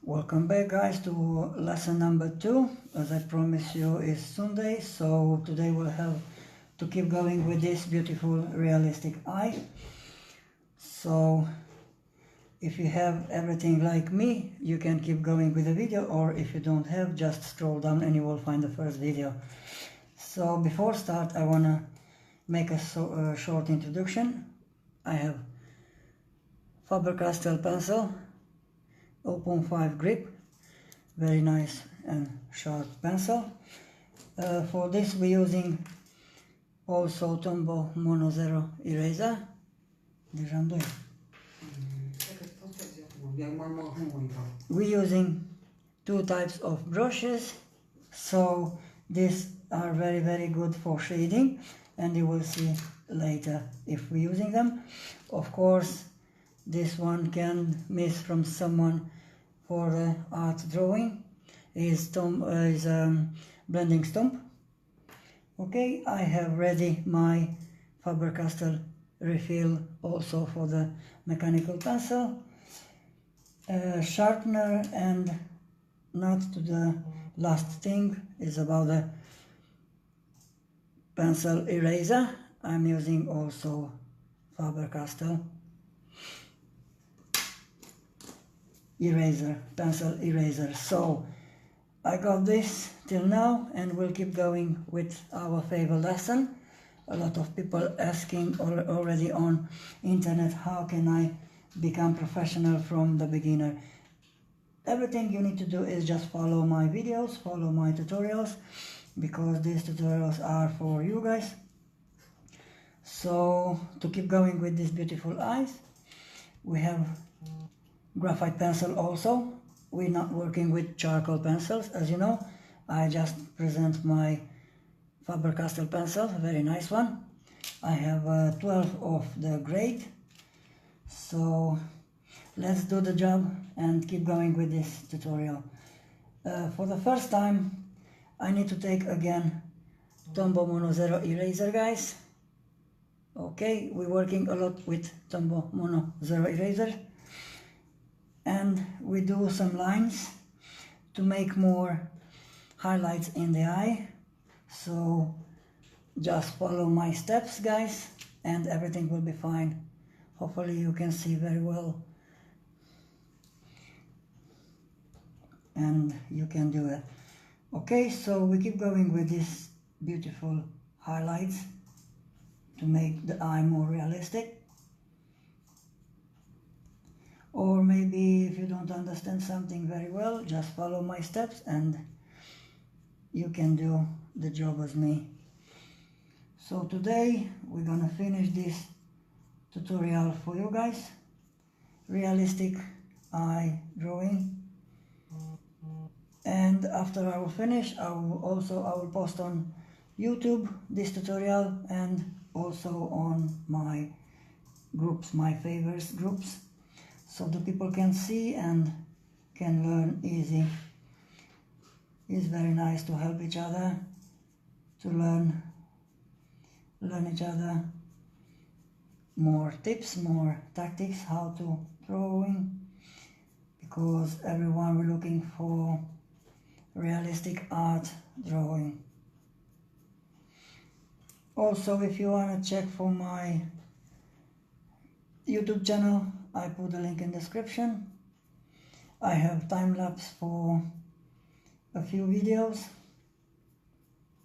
Welcome back, guys, to lesson number 2. As I promised you, is Sunday, so today we'll have to keep going with this beautiful realistic eye. So if you have everything like me, you can keep going with the video, or if you don't have, just scroll down and you will find the first video. So before start, I wanna make a short introduction. I have Faber-Castell pencil, 0.5 grip, very nice and sharp pencil. For this we're using also Tombow Mono Zero eraser. We're using two types of brushes, so these are very good for shading, and you will see later if we're using them. Of course, this one can miss from someone for art drawing is blending stump. Okay, I have ready my Faber-Castell refill also for the mechanical pencil, sharpener, and not to the last thing is about the pencil eraser. I'm using also Faber-Castell eraser, pencil eraser. So I got this till now, and we'll keep going with our favorite lesson. A lot of people asking already on internet, how can I become professional from the beginner? Everything you need to do is just follow my videos, follow my tutorials, because these tutorials are for you guys. So to keep going with these beautiful eyes, we have graphite pencil also. We're not working with charcoal pencils, as you know. I just present my Faber-Castell pencil, a very nice one. I have 12 of the grade. So let's do the job and keep going with this tutorial. For the first time, I need to take again Tombow Mono Zero eraser, guys. Okay, we're working a lot with Tombow Mono Zero eraser. And we do some lines to make more highlights in the eye. So just follow my steps, guys, and everything will be fine. Hopefully you can see very well, and you can do it. Okay, so we keep going with these beautiful highlights to make the eye more realistic. Or maybe if you don't understand something very well, just follow my steps and you can do the job as me. So today we're gonna finish this tutorial for you guys. Realistic eye drawing. And after I will finish, I will post on YouTube this tutorial, and also on my groups, my favorites groups, so the people can see and can learn easy. It's very nice to help each other, to learn each other more tips, more tactics, how to drawing, because everyone we're looking for realistic art drawing. Also, if you want to check for my YouTube channel, I put the link in the description. I have time-lapse for a few videos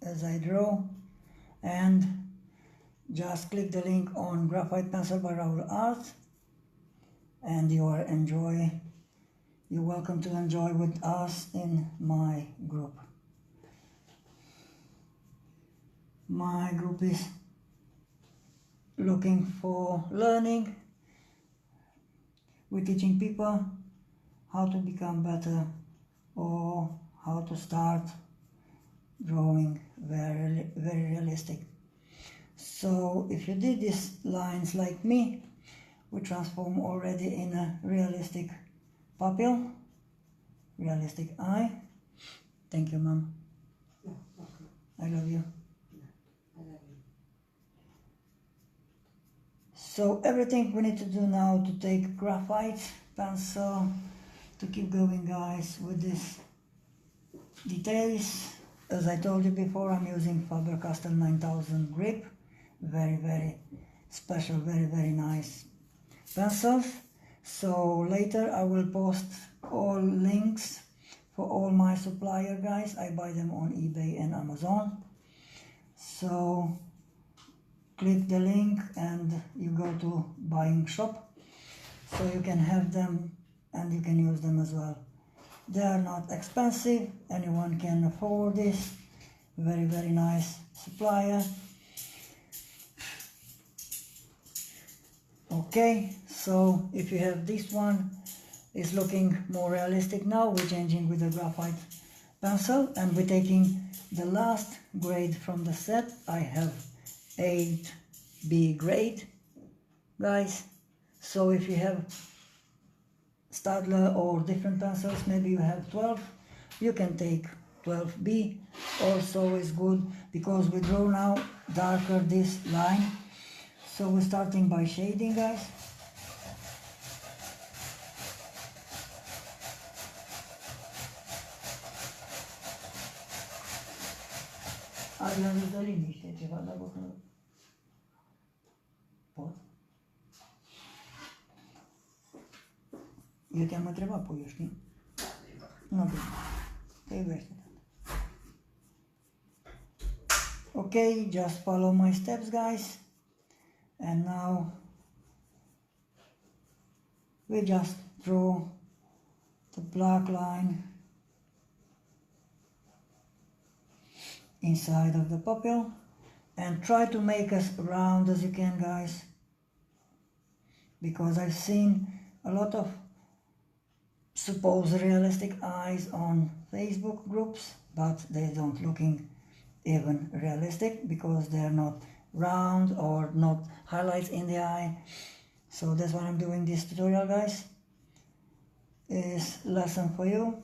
as I draw, and just click the link on Graphite Pencil by Raoul Art, and you're welcome to enjoy with us in my group. My group is looking for learning. We're teaching people how to become better, or how to start drawing very realistic. So if you did these lines like me, we transform already in a realistic pupil, realistic eye. Thank you, Mom. I love you. So everything we need to do now to take graphite pencil to keep going, guys, with this details. As I told you before, I'm using Faber-Castell 9000 grip. Very special, very nice pencils. So later I will post all links for all my supplier, guys. I buy them on eBay and Amazon. So click the link and you go to buying shop, so you can have them and you can use them as well. They are not expensive, anyone can afford this. Very nice supplier. Okay, so if you have this one, it's looking more realistic now. We're changing with the graphite pencil and we're taking the last grade from the set. I have 8B grade, guys. So if you have Staedtler or different pencils, maybe you have 12, you can take 12B. Also is good because we draw now darker this line. So we're starting by shading, guys. Adrian, îți dă liniște ceva, dacă pot. Eu te-am întrebat, pui, știi? Nu, bine. Te iubește. Okay, just follow my steps, guys. And now we just draw the black line inside of the pupil and try to make as round as you can, guys, because I've seen a lot of supposed realistic eyes on Facebook groups, but they don't looking even realistic because they're not round or not highlights in the eye. So that's why I'm doing this tutorial, guys. Is lesson for you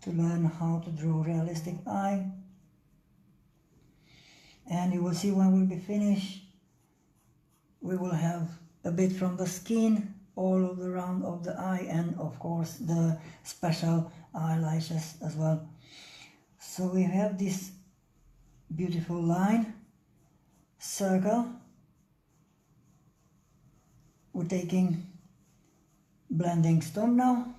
to learn how to draw realistic eye. And you will see when we'll be finished, we will have a bit from the skin all around of the eye, and of course the special eyelashes as well. So we have this beautiful line, circle. We're taking blending stump now.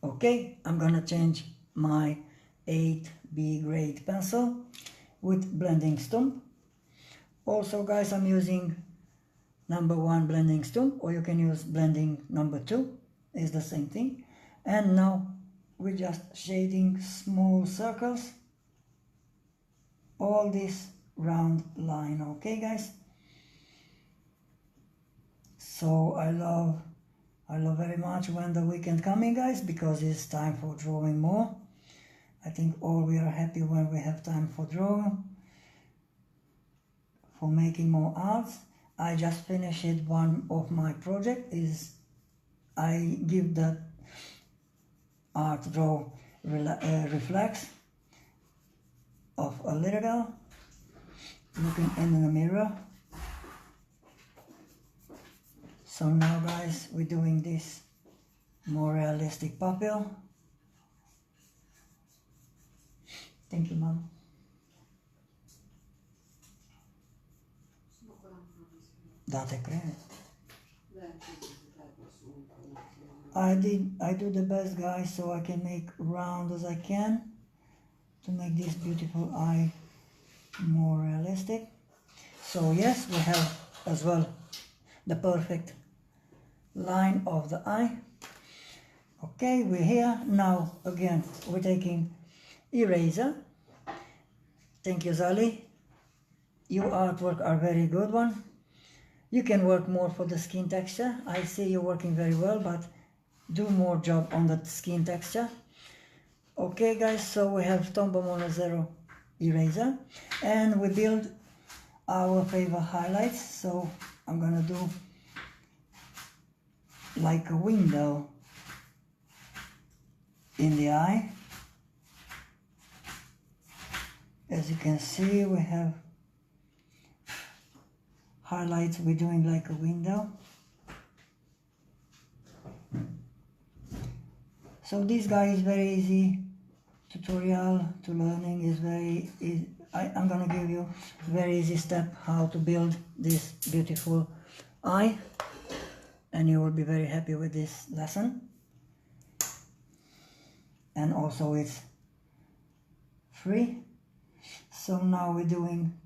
Okay, I'm gonna change my 8B grade pencil with blending stump. Also, guys, I'm using #1 blending stump, or you can use blending #2, it's the same thing. And now we're just shading small circles, all this round line. Okay, guys? So I love very much when the weekend coming, guys, because it's time for drawing more. I think all we are happy when we have time for drawing, for making more arts. I just finished one of my project. Is I give that art draw reflex of a little girl looking in the mirror. So now, guys, we're doing this more realistic pupil. Thank you, Mom. Da, te cred. I do the best, guys, so I can make round as I can to make this beautiful eye more realistic. So yes, we have as well the perfect line of the eye. Okay, we're here now. Again, we're taking eraser. Thank you, Zali. Your artwork are very good one. You can work more for the skin texture. I see you're working very well, but do more job on the skin texture. Okay, guys, so we have Tombow Mono Zero eraser, and we build our favorite highlights. So I'm gonna do like a window in the eye. As you can see, we have highlight, we're doing like a window. So this guy is very easy tutorial to learning, is very easy. I'm gonna give you very easy step how to build this beautiful eye, and you will be very happy with this lesson. And also it's free. So now we're doing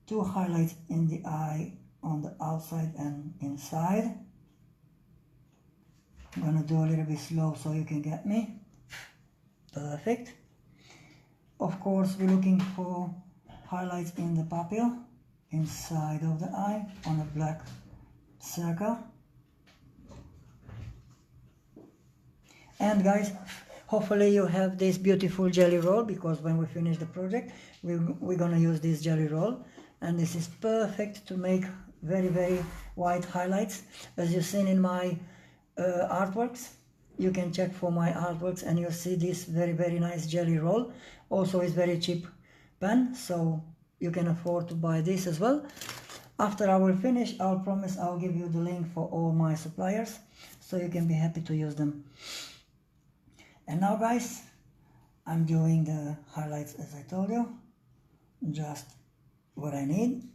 2 highlights in the eye on the outside and inside. I'm gonna do a little bit slow so you can get me. Perfect. Of course, we're looking for highlights in the pupil, inside of the eye, on a black circle. And guys, hopefully you have this beautiful jelly roll, because when we finish the project, we're gonna use this jelly roll. And this is perfect to make very, very white highlights. As you've seen in my artworks, you can check for my artworks and you'll see this very, very nice jelly roll. Also it's very cheap pen, so you can afford to buy this as well. After I will finish, I'll promise I'll give you the link for all my suppliers, so you can be happy to use them. And now guys, I'm doing the highlights as I told you, just what I need.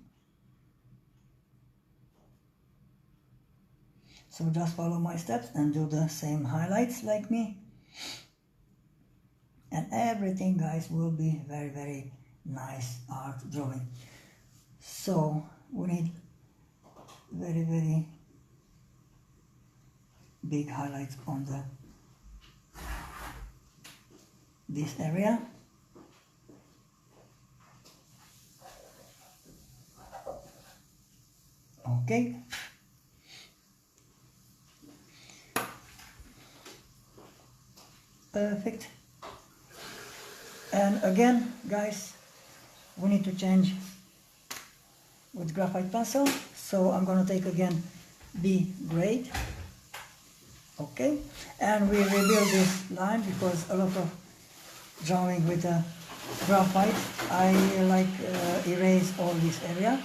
So just follow my steps and do the same highlights like me. And everything, guys, will be very, very nice art drawing. So we need very, very big highlights on this area. Okay. Perfect. And again, guys, we need to change with graphite pencil. So I'm gonna take again B grade. Okay. And we rebuild this line, because a lot of drawing with the graphite, I like erase all this area.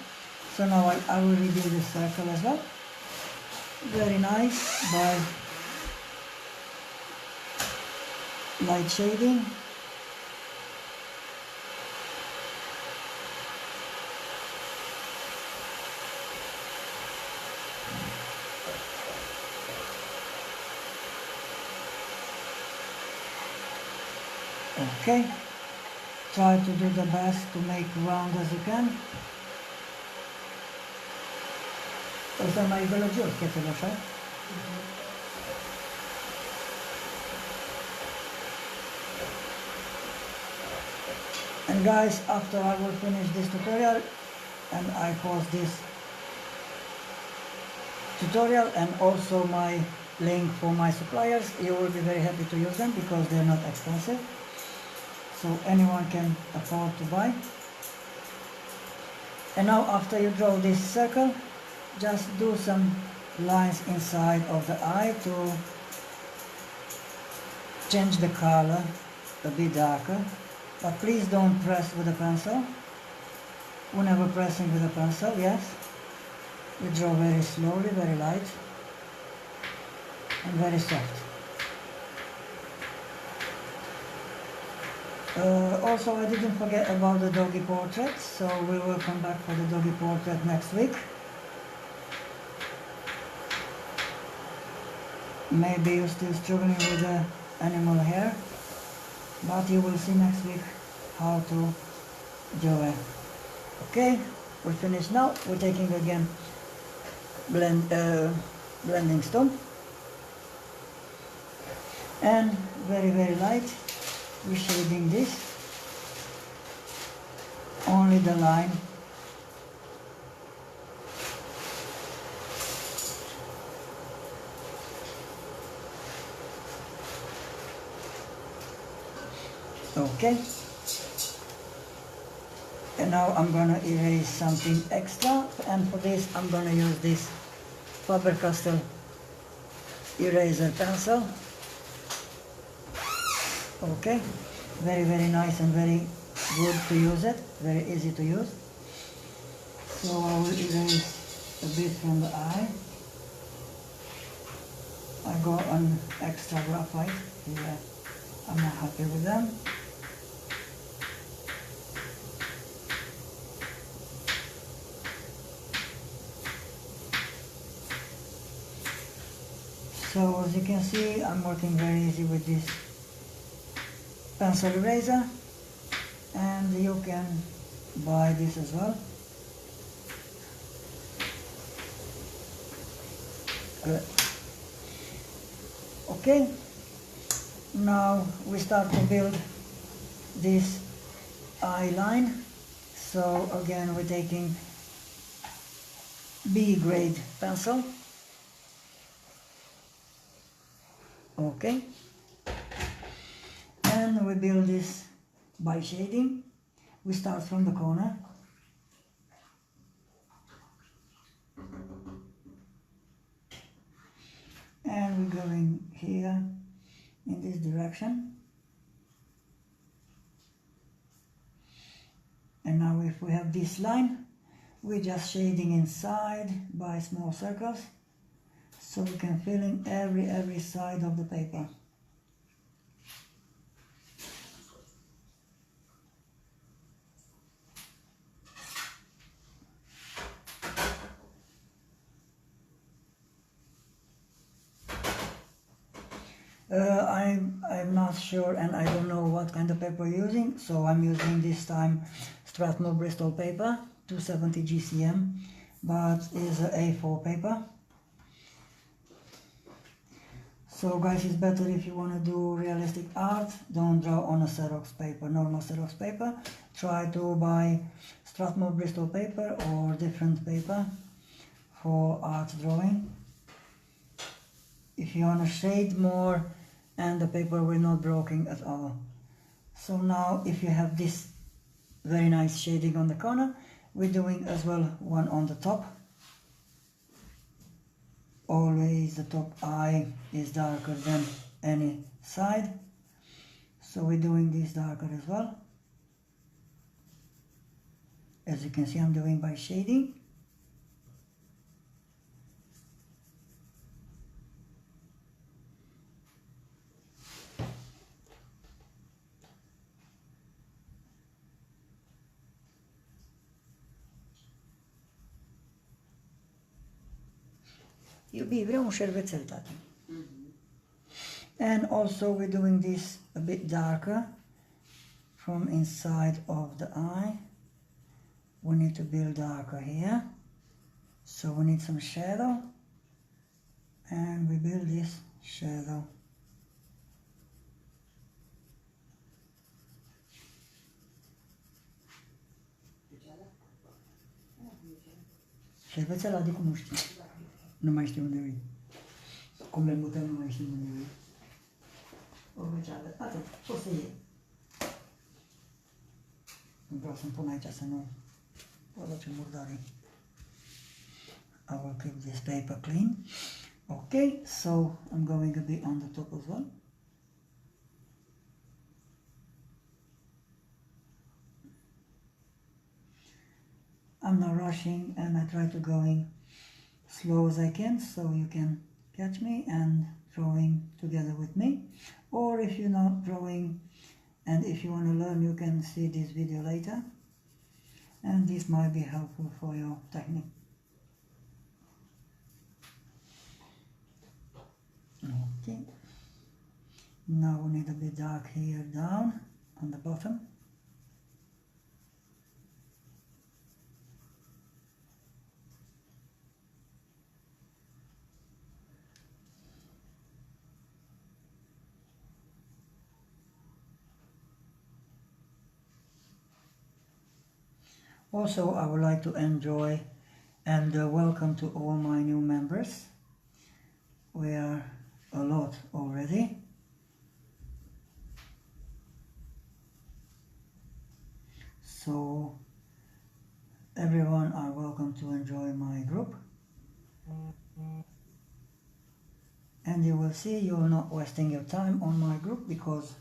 So now I will rebuild this circle as well. Very nice, by light shading. Okay, try to do the best to make round as you can. Questa è mai bella giornata che lo fai? And guys, after I will finish this tutorial and I post this tutorial and also my link for my suppliers, you will be very happy to use them because they're not expensive. So anyone can afford to buy. And now after you draw this circle, just do some lines inside of the eye to change the color a bit darker. But please don't press with a pencil. Whenever pressing with a pencil, yes. We draw very slowly, very light, and very soft. Also, I didn't forget about the doggy portrait, so we will come back for the doggy portrait next week. Maybe you're still struggling with the animal hair, but you will see next week how to do it. Okay, we're finished now. We're taking again blending stone and very, very light. We're shading this, only the line. Okay, and now I'm gonna erase something extra, and for this I'm gonna use this Faber-Castell eraser pencil. Okay, very, very nice and very good to use it, very easy to use. So I will erase a bit from the eye. I got an extra graphite here. I'm not happy with them. So as you can see, I'm working very easy with this pencil eraser, and you can buy this as well. Good. Okay, now we start to build this eye line. So again, we're taking B grade pencil. Okay, and we build this by shading. We start from the corner. And we're going here in this direction. And now if we have this line, we're just shading inside by small circles, so we can fill in every side of the paper. I'm not sure, and I don't know what kind of paper you're using, so I'm using this time Strathmore Bristol paper, 270 GCM, but it's a A4 paper. So guys, it's better if you want to do realistic art, don't draw on a Xerox paper, normal Xerox paper. Try to buy Strathmore Bristol paper or different paper for art drawing. If you want to shade more and the paper will not broken at all. So now if you have this very nice shading on the corner, we're doing as well one on the top. Always the top eye is darker than any side, so we're doing this darker as well. As you can see, I'm doing by shading. Vreau un șervețel, tati. And also we're doing this a bit darker from inside of the eye. We need to build darker here, so we need some shadow, and we build this shadow. Șervețel, adică nu știu. Nu mai știu unde e. Cum le mutăm, nu mai știu unde e. Urmăceală, atât, o să iei. Nu vreau să-mi pun aici să nu produce murdare. I will keep this paper clean. Okay, so I'm going a bit on the top as well. I'm not rushing, and I try to go in slow as I can, so you can catch me and drawing together with me. Or if you're not drawing and if you want to learn, you can see this video later, and this might be helpful for your technique. Okay, now we need a bit dark here down on the bottom. Also, I would like to enjoy and welcome to all my new members. We are a lot already. So everyone are welcome to enjoy my group. And you will see you're not wasting your time on my group, because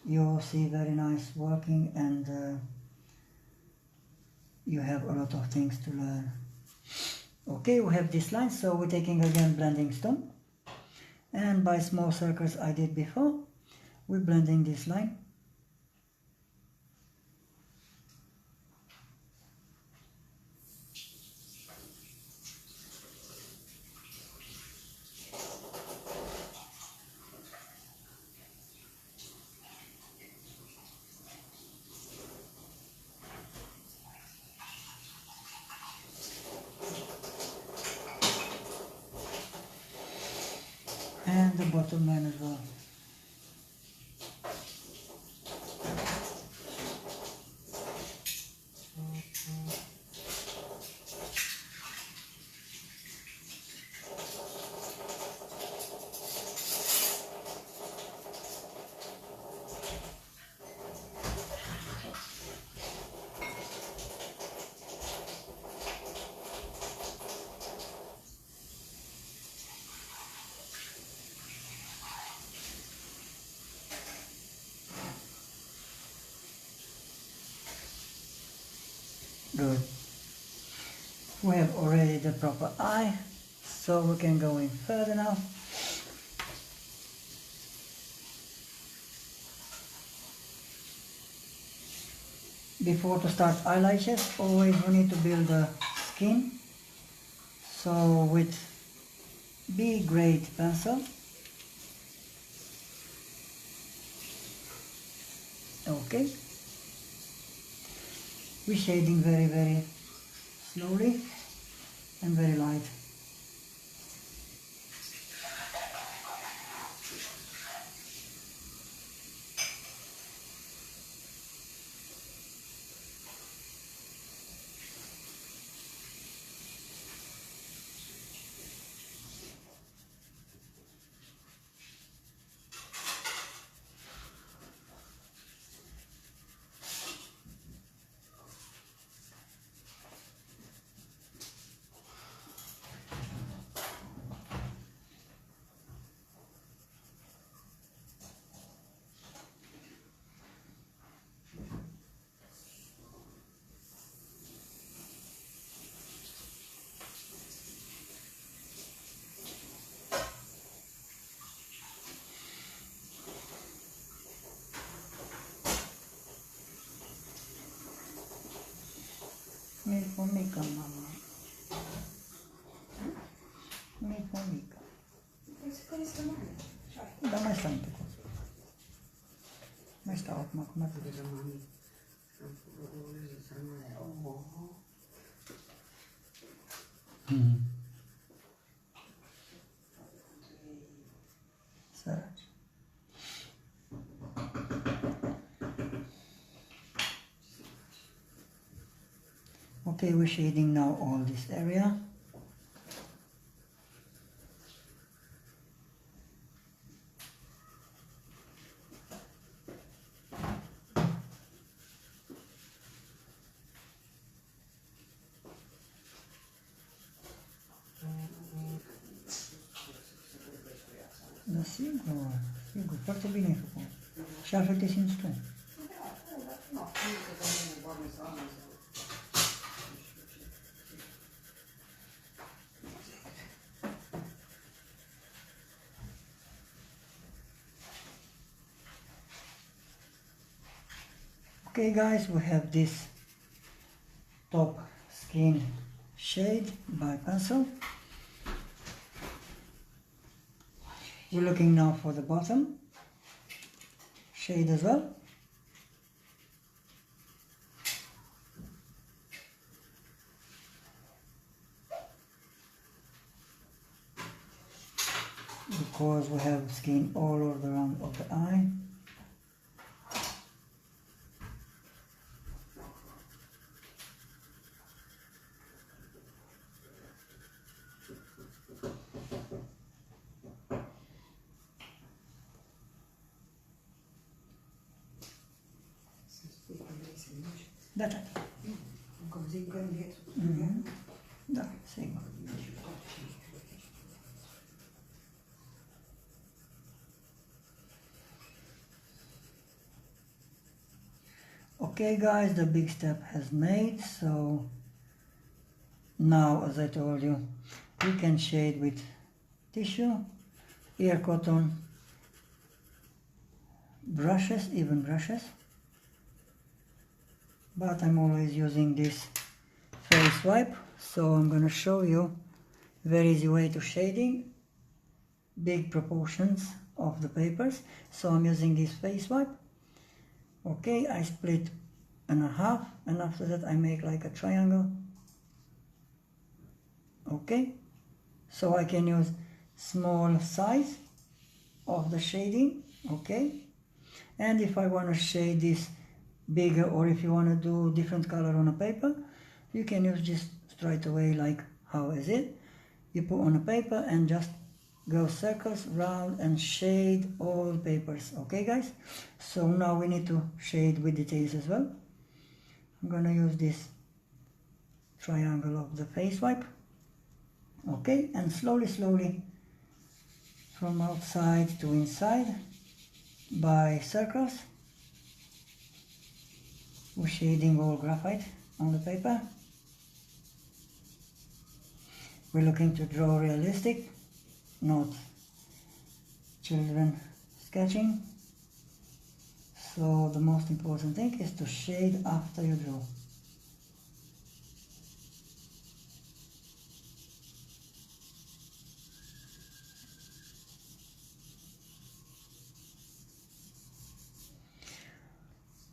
you'll see very nice working, and you have a lot of things to learn. Okay, we have this line, so we're taking again blending stone, and by small circles I did before, we're blending this line. And the bottom line as well. Good. We have already the proper eye, so we can go in further now. Before to start eyelashes, always we need to build the skin. So with B grade pencil, okay, we're shading very slowly and very light. Mica, mamma. Mica. Da mai sta un po'. Mai sta ma come Sarà. Okay, we're shading now all this area. Da sigur, foarte bine făcut. Și altfel te simți tu. Okay guys, we have this top skin shade by pencil. We're looking now for the bottom shade as well. Because we have skin all over around of the eye. Da, da. Da, sigur. Ok, Okay guys, the big step has made, so now, as I told you, we can shade with tissue, ear cotton, brushes, even brushes, but I'm always using this face wipe, so I'm gonna show you very easy way to shading big proportions of the papers. So I'm using this face wipe. Okay, I split in half, and after that I make like a triangle. Okay, so I can use small size of the shading. Okay, and if I want to shade this bigger, or if you want to do different color on a paper, you can use just straight away, like how is it, you put on a paper and just go circles round and shade all papers. Okay guys, so now we need to shade with details as well. I'm gonna use this triangle of the face wipe. Okay, and slowly from outside to inside by circles, we're shading all graphite on the paper. We're looking to draw realistic, not children sketching. So the most important thing is to shade after you draw.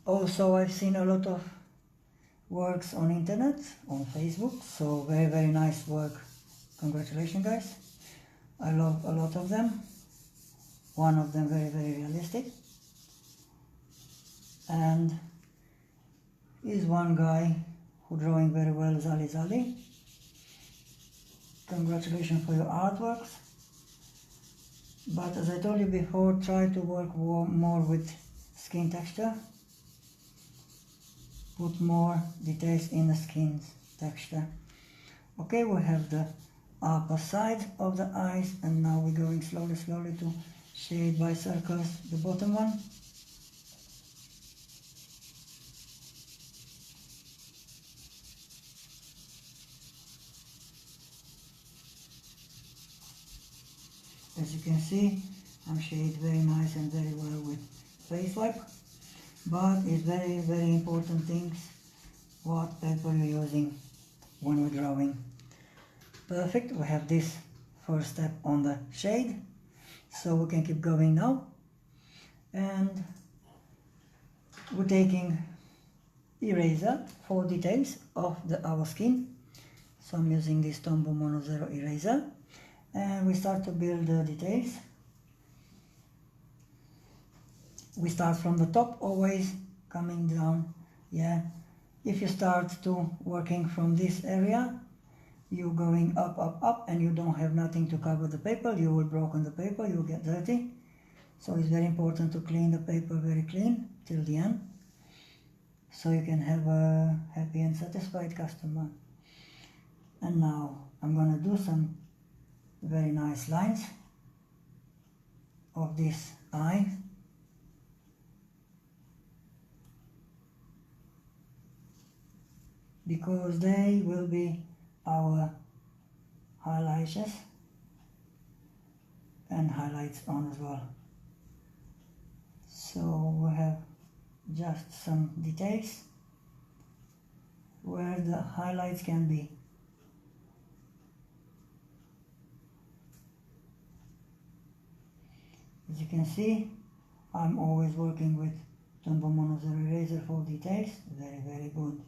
Also, I've seen a lot of works on internet, on Facebook, so very nice work. Congratulations guys. I love a lot of them. One of them very realistic. And is one guy who drawing very well, Zali Zali. Congratulations for your artworks. But as I told you before, try to work more with skin texture. Put more details in the skin texture. Okay, we have the upper side of the eyes, and now we're going slowly to shade by circles the bottom one. As you can see, I'm shaded very nice and very well with face wipe. But it's very important things what paper you're using when we're drawing. Perfect, we have this first step on the shade, so we can keep going now. And we're taking eraser for details of our skin. So I'm using this Tombow Mono Zero eraser, and we start to build the details. We start from the top, always coming down. Yeah, if you start to working from this area, you're going up, and you don't have nothing to cover the paper, you will broken the paper, you will get dirty. So it's very important to clean the paper very clean till the end, so you can have a happy and satisfied customer. And now I'm gonna do some very nice lines of this eye. Because they will be our eyelashes and highlights on as well. So we have just some details where the highlights can be. As you can see, I'm always working with Tombow Mono Zero eraser for details. Very good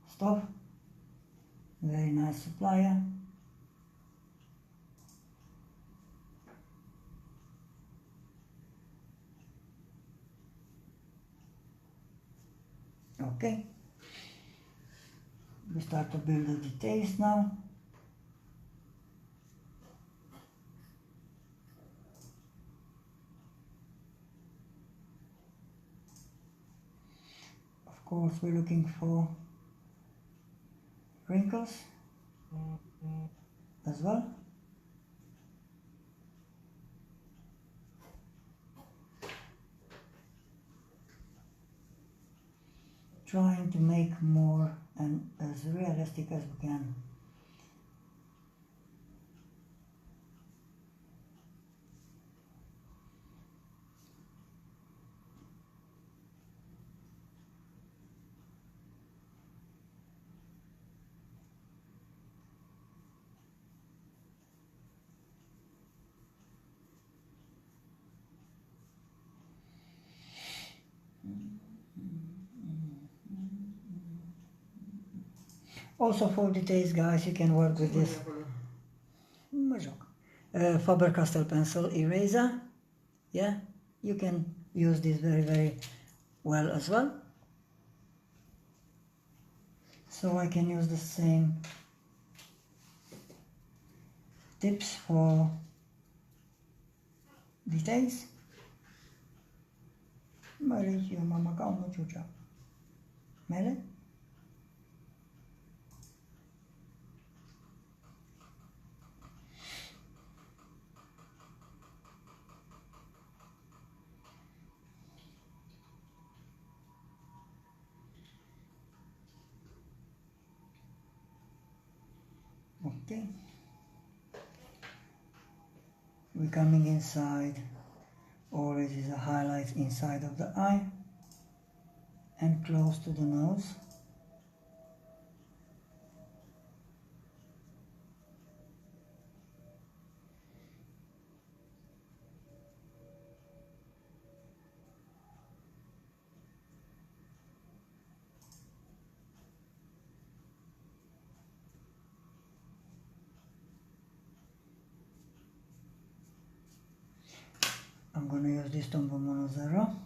stuff. Very nice supplier. Okay, we start to build the details now. Of course, we're looking for wrinkles as well. trying to make more and as realistic as we can. Also for details, guys, you can work with this Faber-Castell pencil eraser. Yeah, you can use this very well as well. So I can use the same tips for details. Mauricio, mama calma, chucha. Mele? Okay. We're coming inside, or it is a highlight inside of the eye and close to the nose. I'm gonna use this Tombow Mono Zero.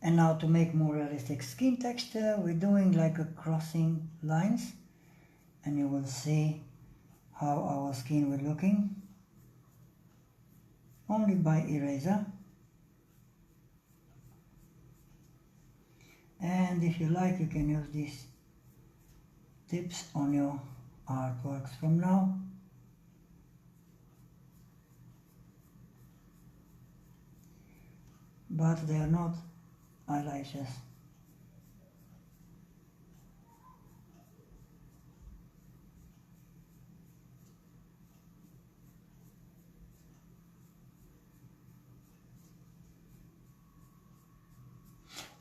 And now to make more realistic skin texture, we're doing like a crossing lines, and you will see how our skin will looking only by eraser. And if you like, you can use these tips on your artworks from now. But they are not eyelashes.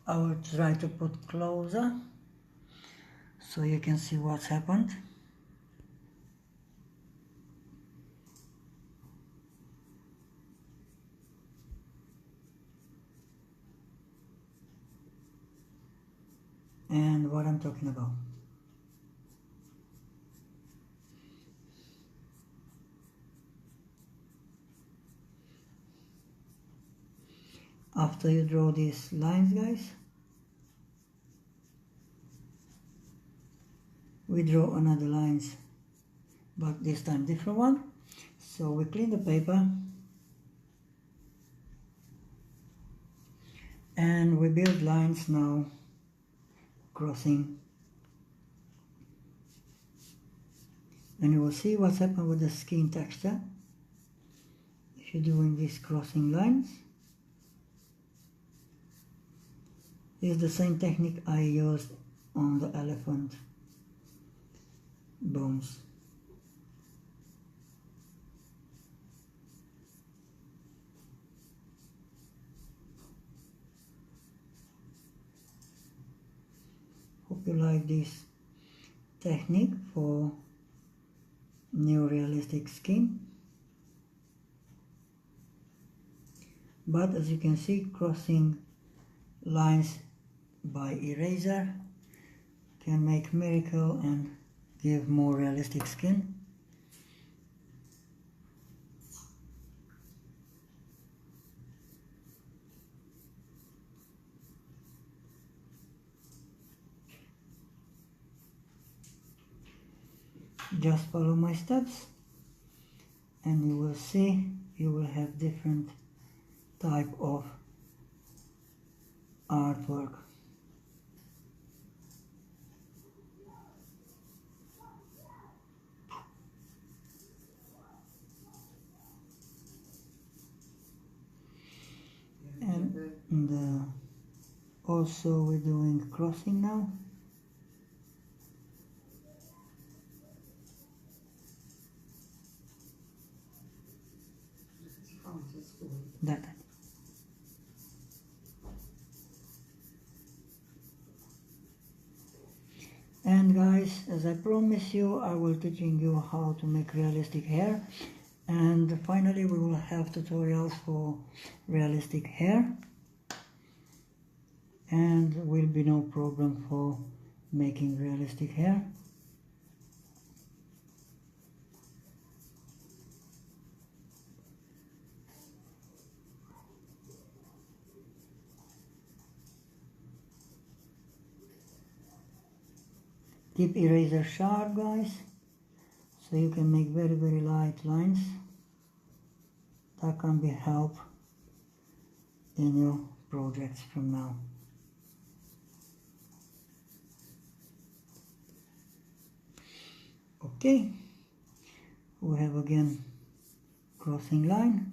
I will try to put closer so you can see what's happened. And what I'm talking about. After you draw these lines, guys, we draw another lines, but this time different one. So we clean the paper and we build lines now, crossing, and you will see what's happened with the skin texture if you're doing these crossing lines. It's the same technique I used on the elephant bones. Hope you like this technique for new realistic skin. but as you can see, crossing lines by eraser can make miracle and give more realistic skin. Just follow my steps and you will see you will have different type of artwork. And also we're doing crossing now. That. And guys, as I promised you, I will teaching you how to make realistic hair, and finally we will have tutorials for realistic hair, and will be no problem for making realistic hair. Keep eraser sharp, guys, so you can make very light lines that can be help in your projects from now. Okay, we have again crossing line.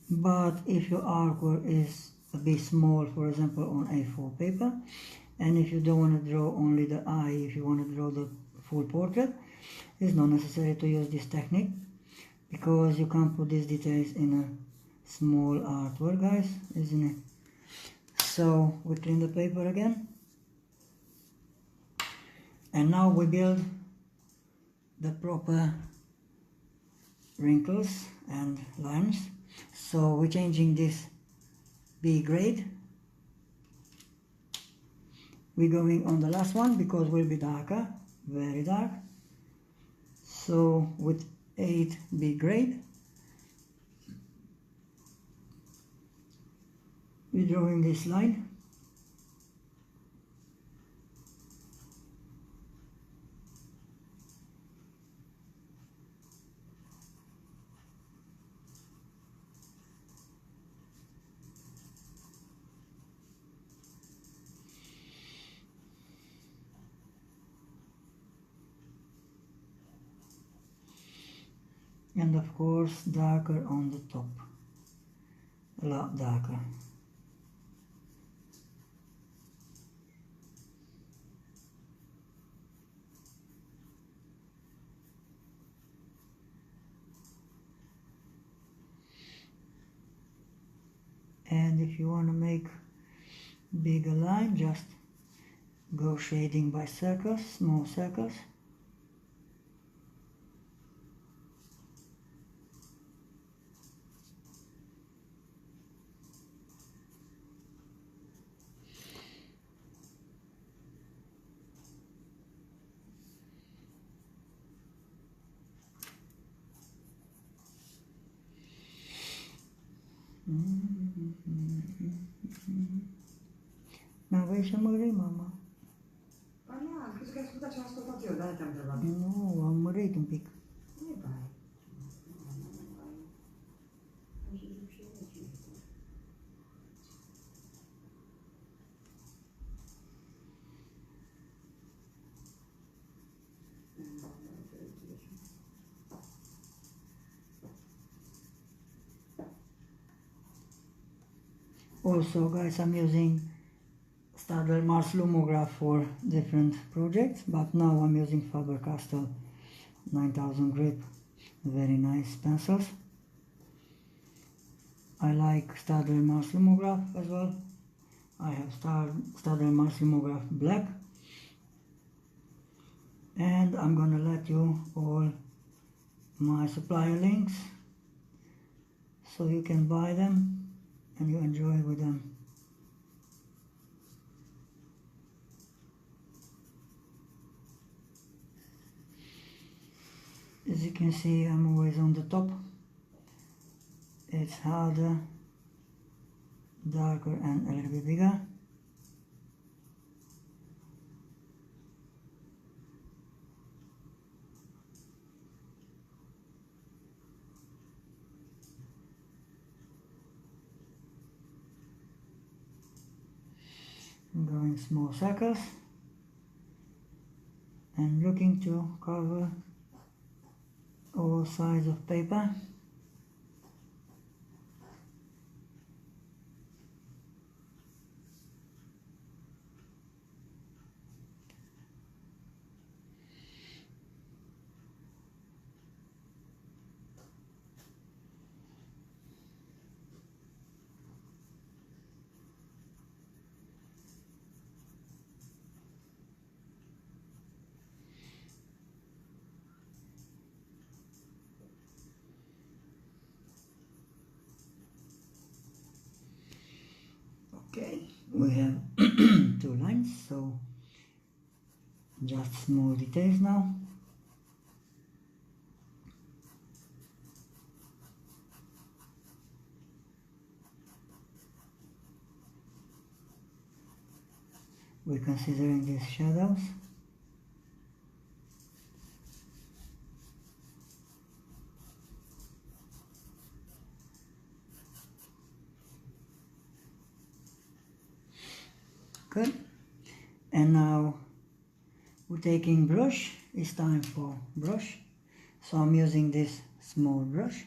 But if your artwork is a bit small, for example on A4 paper, and if you don't want to draw only the eye, if you want to draw the full portrait, it's not necessary to use this technique, because you can put these details in a small artwork, guys, isn't it? So we clean the paper again, and now we build the proper wrinkles and lines. So we're changing this B grade. We're going on the last one because we'll be darker, very dark. So with 8 B grade, we're drawing this line. And of course darker on the top, a lot darker. And if you want to make bigger line, just go shading by circles, small circles. Ma vai a morire, mamma? Ah, scusa, scusa, c'è l'ascoltazione, dai, tempo da dire. No, a morire un pic. Vai. Also guys, I'm using Staedtler Mars Lumograph for different projects, but now I'm using Faber-Castell 9000 grip, very nice pencils. I like Staedtler Mars Lumograph as well. I have Staedtler Mars Lumograph Black, And I'm gonna let you all my supplier links so you can buy them and you enjoy with them. As you can see, I'm always on the top. It's harder, darker and a little bit bigger. I'm going small circles and looking to cover all sides of paper. Okay, we have two lines, so just small details now. We're considering these shadows. Good. And now we're taking brush. It's time for brush. So I'm using this small brush,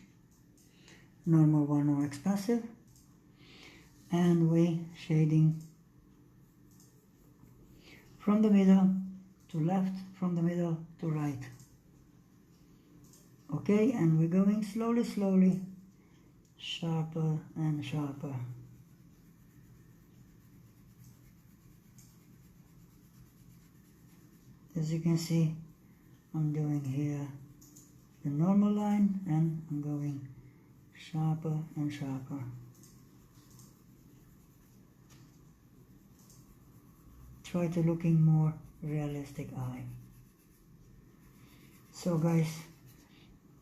normal one or expensive, and we shading from the middle to left, from the middle to right. Okay, and we're going slowly, sharper and sharper. As you can see, I'm doing here the normal line and I'm going sharper and sharper. Try to looking more realistic eye. So guys,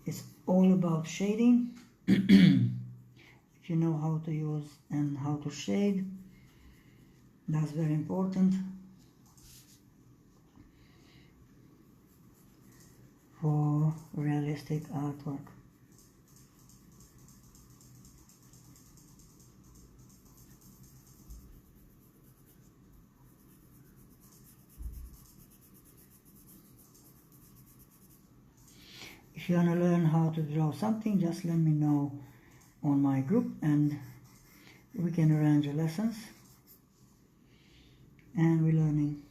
it's all about shading. If you know how to use and how to shade, that's very important for realistic artwork. If you want to learn how to draw something, just let me know on my group and we can arrange lessons. And we're learning.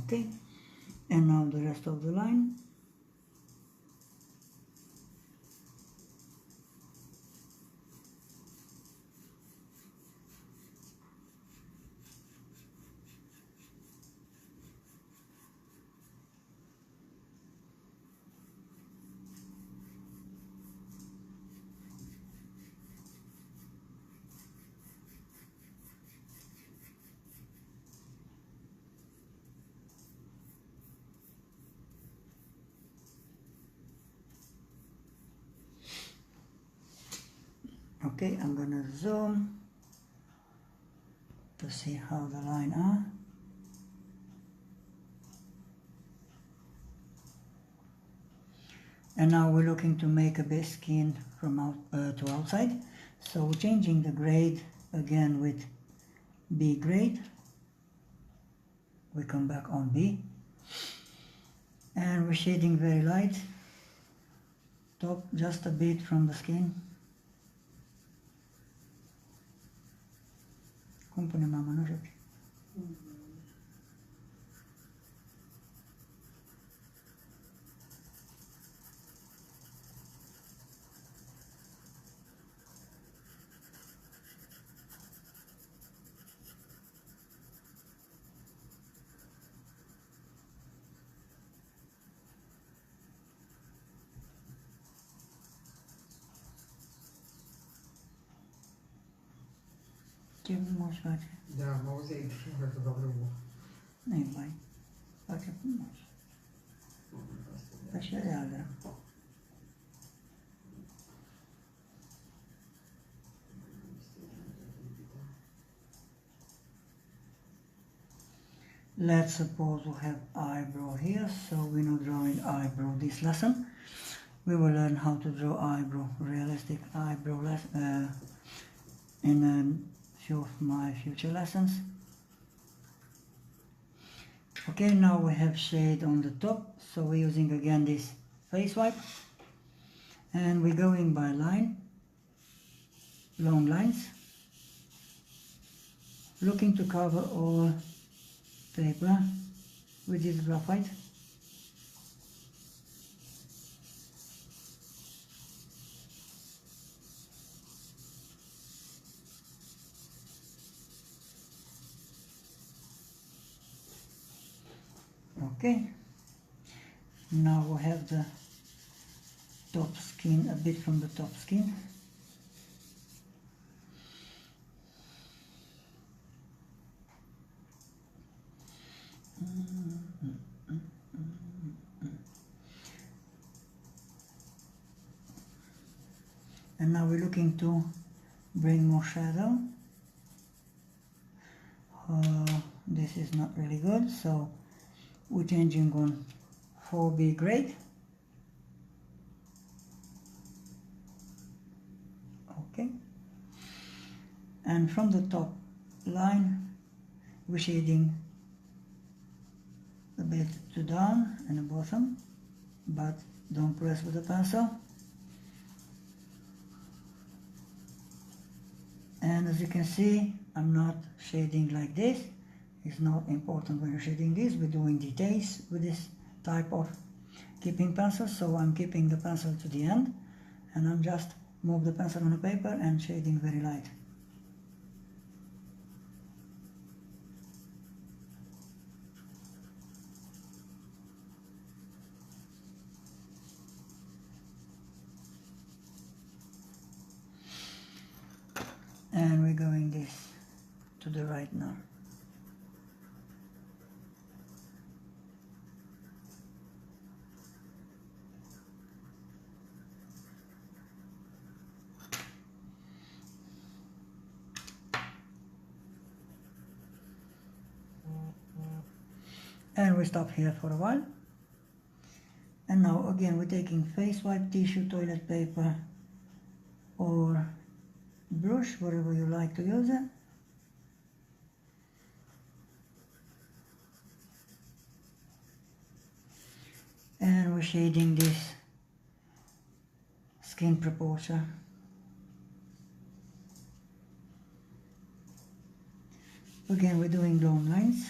Okay, and now the rest of the line. Okay, I'm gonna zoom. to see how the line are. And now we're looking to make a base skin from out to outside. So we're changing the grade again with B grade. We come back on B. And we're shading very light. Top just a bit from the skin. Cum punem mama, nu știu. Ce frumos face. Da, mă auzeai că va vreo. Nu-i mai. Face frumos. Așa reală. Let's suppose we have eyebrow here, so we're not drawing eyebrow this lesson. We will learn how to draw eyebrow, realistic eyebrow in a few of my future lessons. Okay, now we have shade on the top, so we're using again this face wipe, and we're going by line, long lines, looking to cover all paper with this graphite. Okay, now we have the top skin, a bit from the top skin. And now we're looking to bring more shadow. This is not really good, so we're changing on 4B grade. Okay. And from the top line, we're shading a bit to down and the bottom, but don't press with the pencil. And as you can see, I'm not shading like this. It's not important when you're shading this. We're doing details with this type of keeping pencil, so I'm keeping the pencil to the end, and I'm just move the pencil on the paper and shading very light. And we're going this to the right now. And we stop here for a while. And now again we're taking face wipe, tissue, toilet paper, or brush, whatever you like to use it. And we're shading this skin proportion. Again, we're doing long lines.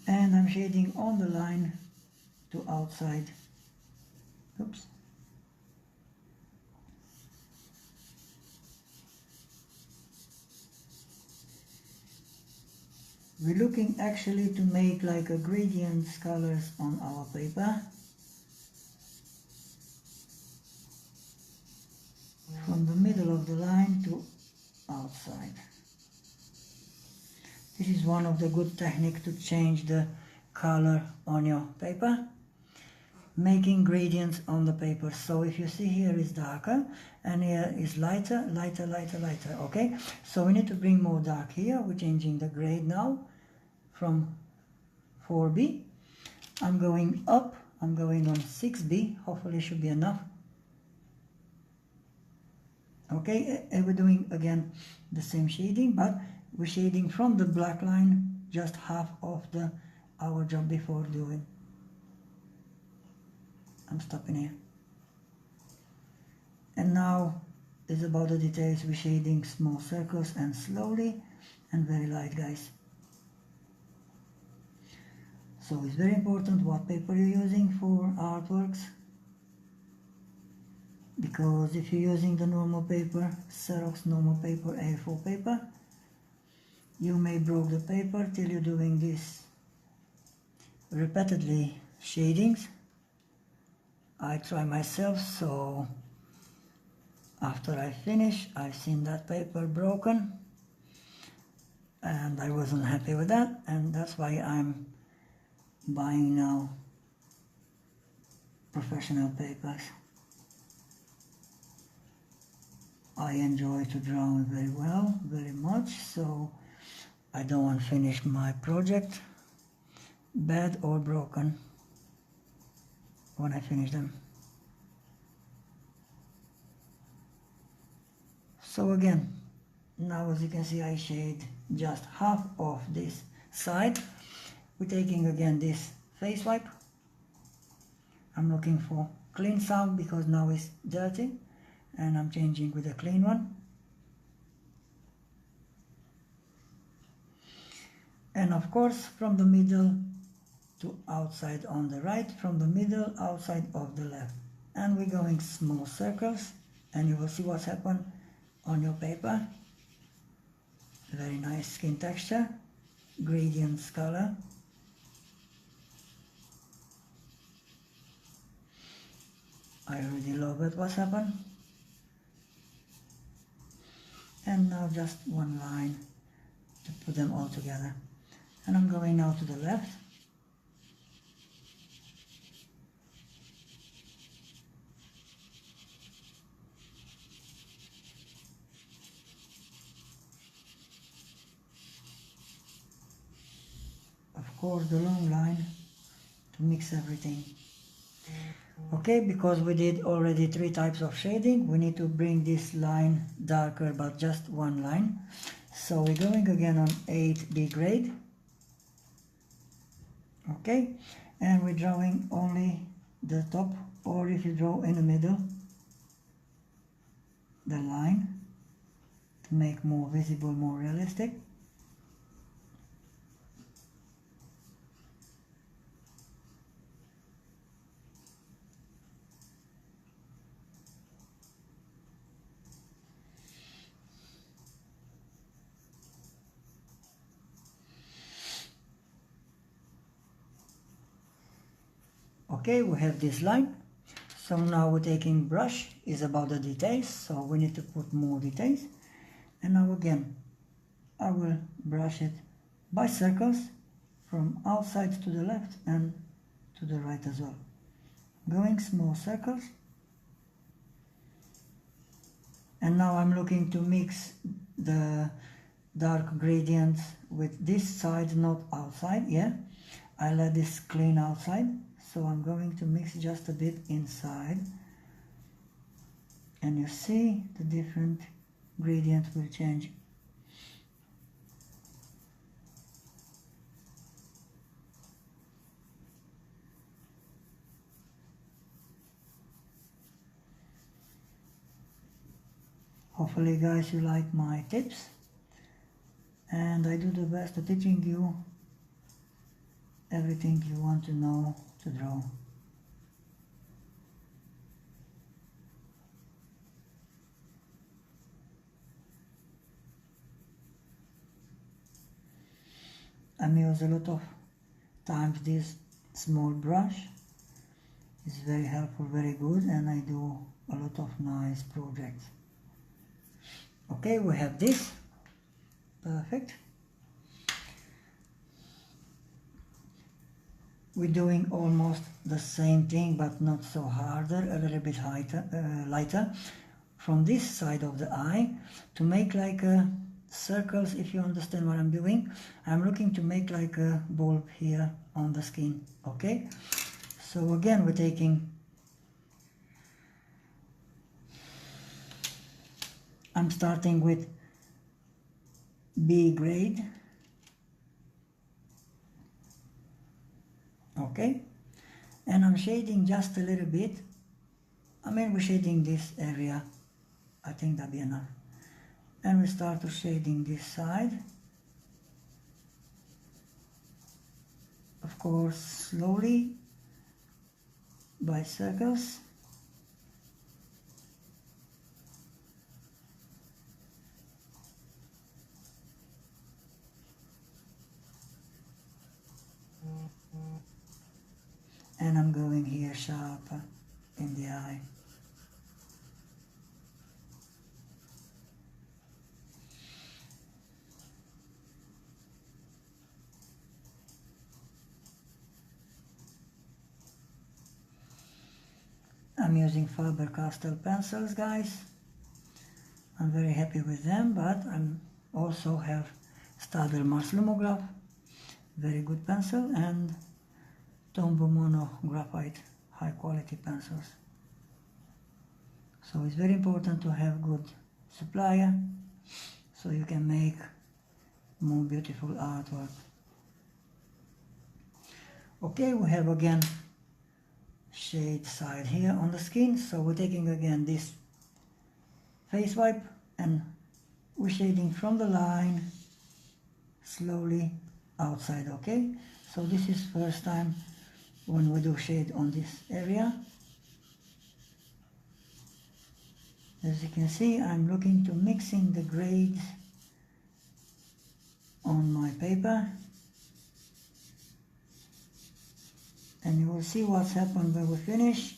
And I'm shading on the line to outside. Oops. We're looking actually to make like a gradient colors on our paper. From the middle of the line to outside. This is one of the good techniques to change the color on your paper. making gradients on the paper. So if you see, here is darker and here is lighter, lighter, lighter, lighter. Okay, so we need to bring more dark here. We're changing the grade now from 4B. I'm going up, I'm going on 6B. Hopefully should be enough. Okay, and we're doing again the same shading, but we're shading from the black line just half of our job before doing. I'm stopping here. And now it's about the details. We're shading small circles and slowly and very light, guys. So it's very important what paper you're using for artworks, because if you're using the normal paper, Xerox normal paper, A4 paper, you may break the paper till you're doing this repeatedly shadings. I try myself, so after I finish, I've seen that paper broken and I wasn't happy with that, and that's why I'm buying now professional papers. I enjoy to draw very well, very much, so I don't want to finish my project bad or broken when I finish them. So again, now as you can see, I shade just half of this side. We're taking again this face wipe. I'm looking for clean sound because now it's dirty, and I'm changing with a clean one. And of course, from the middle to outside on the right, from the middle outside of the left. And we're going small circles, and you will see what's happened on your paper. Very nice skin texture, gradients color. I really love it what's happened. And now just one line to put them all together. And I'm going now to the left. Of course, the long line to mix everything. Okay, because we did already 3 types of shading, we need to bring this line darker, but just one line. So we're going again on 8B grade. Okay, and we're drawing only the top, or if you draw in the middle, the line to make more visible, more realistic. Okay, we have this line. So now we're taking brush, is about the details, so we need to put more details. And now again, I will brush it by circles from outside to the left and to the right as well. Going small circles. And now I'm looking to mix the dark gradients with this side, not outside. Yeah, I let this clean outside. So I'm going to mix just a bit inside, and you see the different gradient will change. Hopefully guys you like my tips, and I do the best of teaching you everything you want to know to draw. I use a lot of times this small brush. It's very helpful, very good, and I do a lot of nice projects. Okay, we have this. Perfect. we're doing almost the same thing, but not so harder, a little bit lighter from this side of the eye to make like circles. If you understand what I'm doing, I'm looking to make like a bulb here on the skin. Okay, so again we're taking, I'm starting with B grade. Okay, and I'm shading just a little bit. I mean, we're shading this area, I think that'll be enough. And we start to shading this side. Of course, slowly by circles. And I'm going here sharper in the eye. I'm using Faber-Castell pencils, guys. I'm very happy with them, but I'm also have Staedtler Mars Lumograph, very good pencil, and Tombow Mono Graphite, high quality pencils. So it's very important to have good supplier so you can make more beautiful artwork. Okay, we have again shade side here on the skin, so we're taking again this face wipe and we're shading from the line slowly outside. Okay, so this is first time when we do shade on this area. As you can see, I'm looking to mixing the grades on my paper, and you will see what's happened when we finish.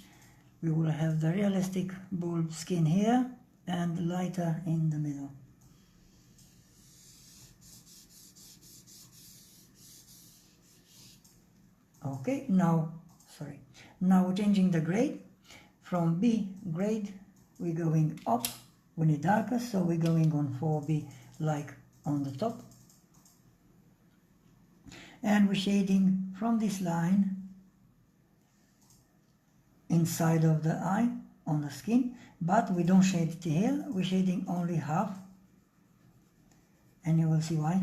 We will have the realistic bulb skin here and lighter in the middle. Okay, now we're changing the grade. From B grade we're going up, we need darker, so we're going on 4B like on the top, and we're shading from this line inside of the eye on the skin, but we don't shade it here, we're shading only half, and you will see why.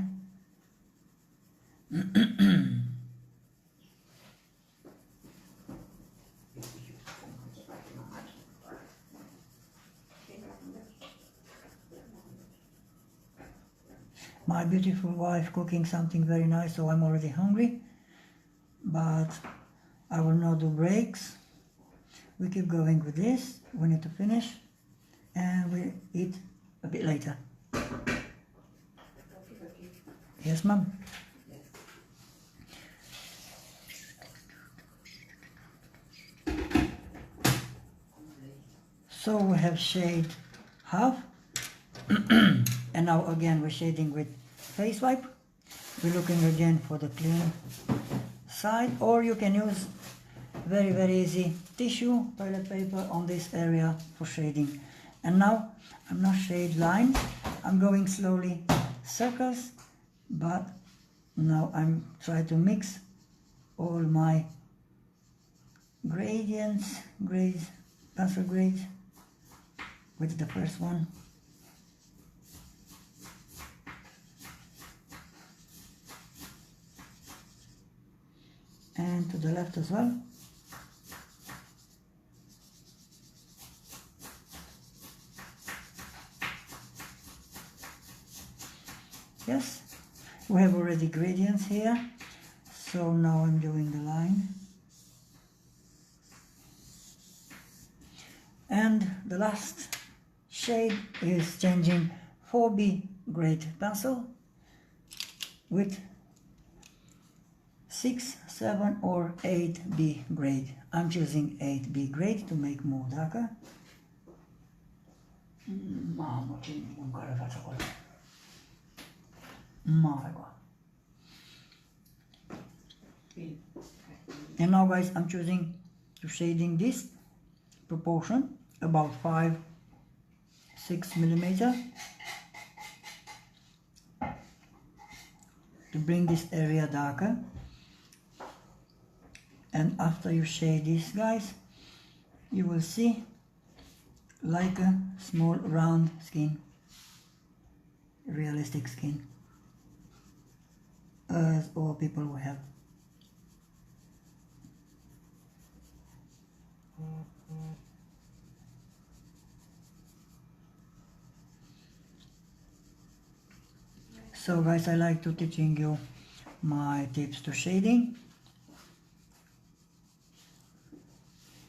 My beautiful wife cooking something very nice, so I'm already hungry, but I will not do breaks. We keep going with this, we need to finish, and we eat a bit later. Yes, ma'am? So we have shade half, and now again we're shading with face wipe. We're looking again for the clean side, or you can use very easy tissue, toilet paper on this area for shading. And now I'm not shade lines, I'm going slowly circles, but now I'm trying to mix all my gradients, grades, pencil grades with the first one. And to the left as well. Yes, we have already gradients here, so now I'm doing the line. And the last shade is changing 4B grade pencil with 6, 7 or 8B grade. I'm choosing 8B grade to make more darker. Mamma, non cara faccia quello. Male qua. And now guys, I'm choosing to shading this proportion about 5-6 millimeter to bring this area darker. And after you shade this guys, you will see like a small round skin, realistic skin, as all people will have. So guys, I like to teaching you my tips to shading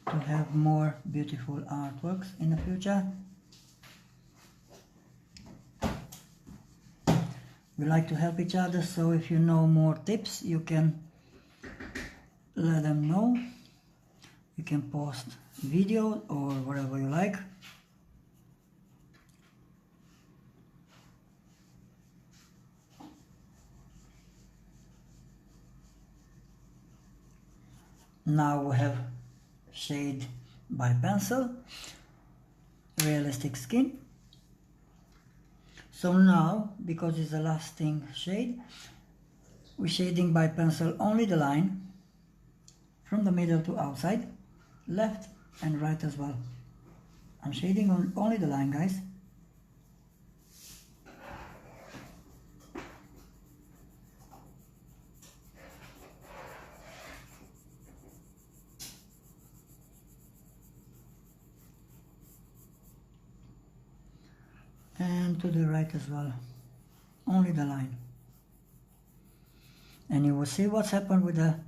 to have more beautiful artworks in the future. We like to help each other, so if you know more tips, you can let them know. You can post video or whatever you like. Now we have shade by pencil, realistic skin. So now, because it's a lasting shade, we're shading by pencil only the line from the middle to outside, left and right as well. I'm shading on only the line, guys. And to the right as well, only the line. And you will see what's happened with the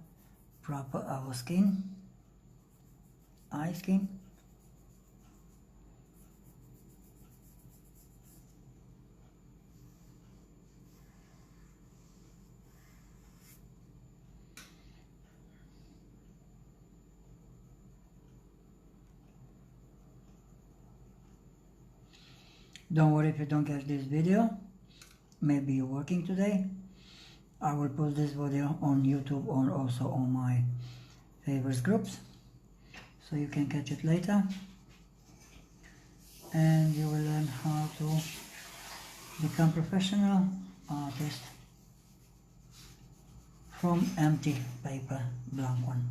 proper our skin, eye skin. Don't worry if you don't catch this video. Maybe you're working today. I will post this video on YouTube or also on my favorites groups, so you can catch it later. And you will learn how to become professional artist from empty paper, blank one.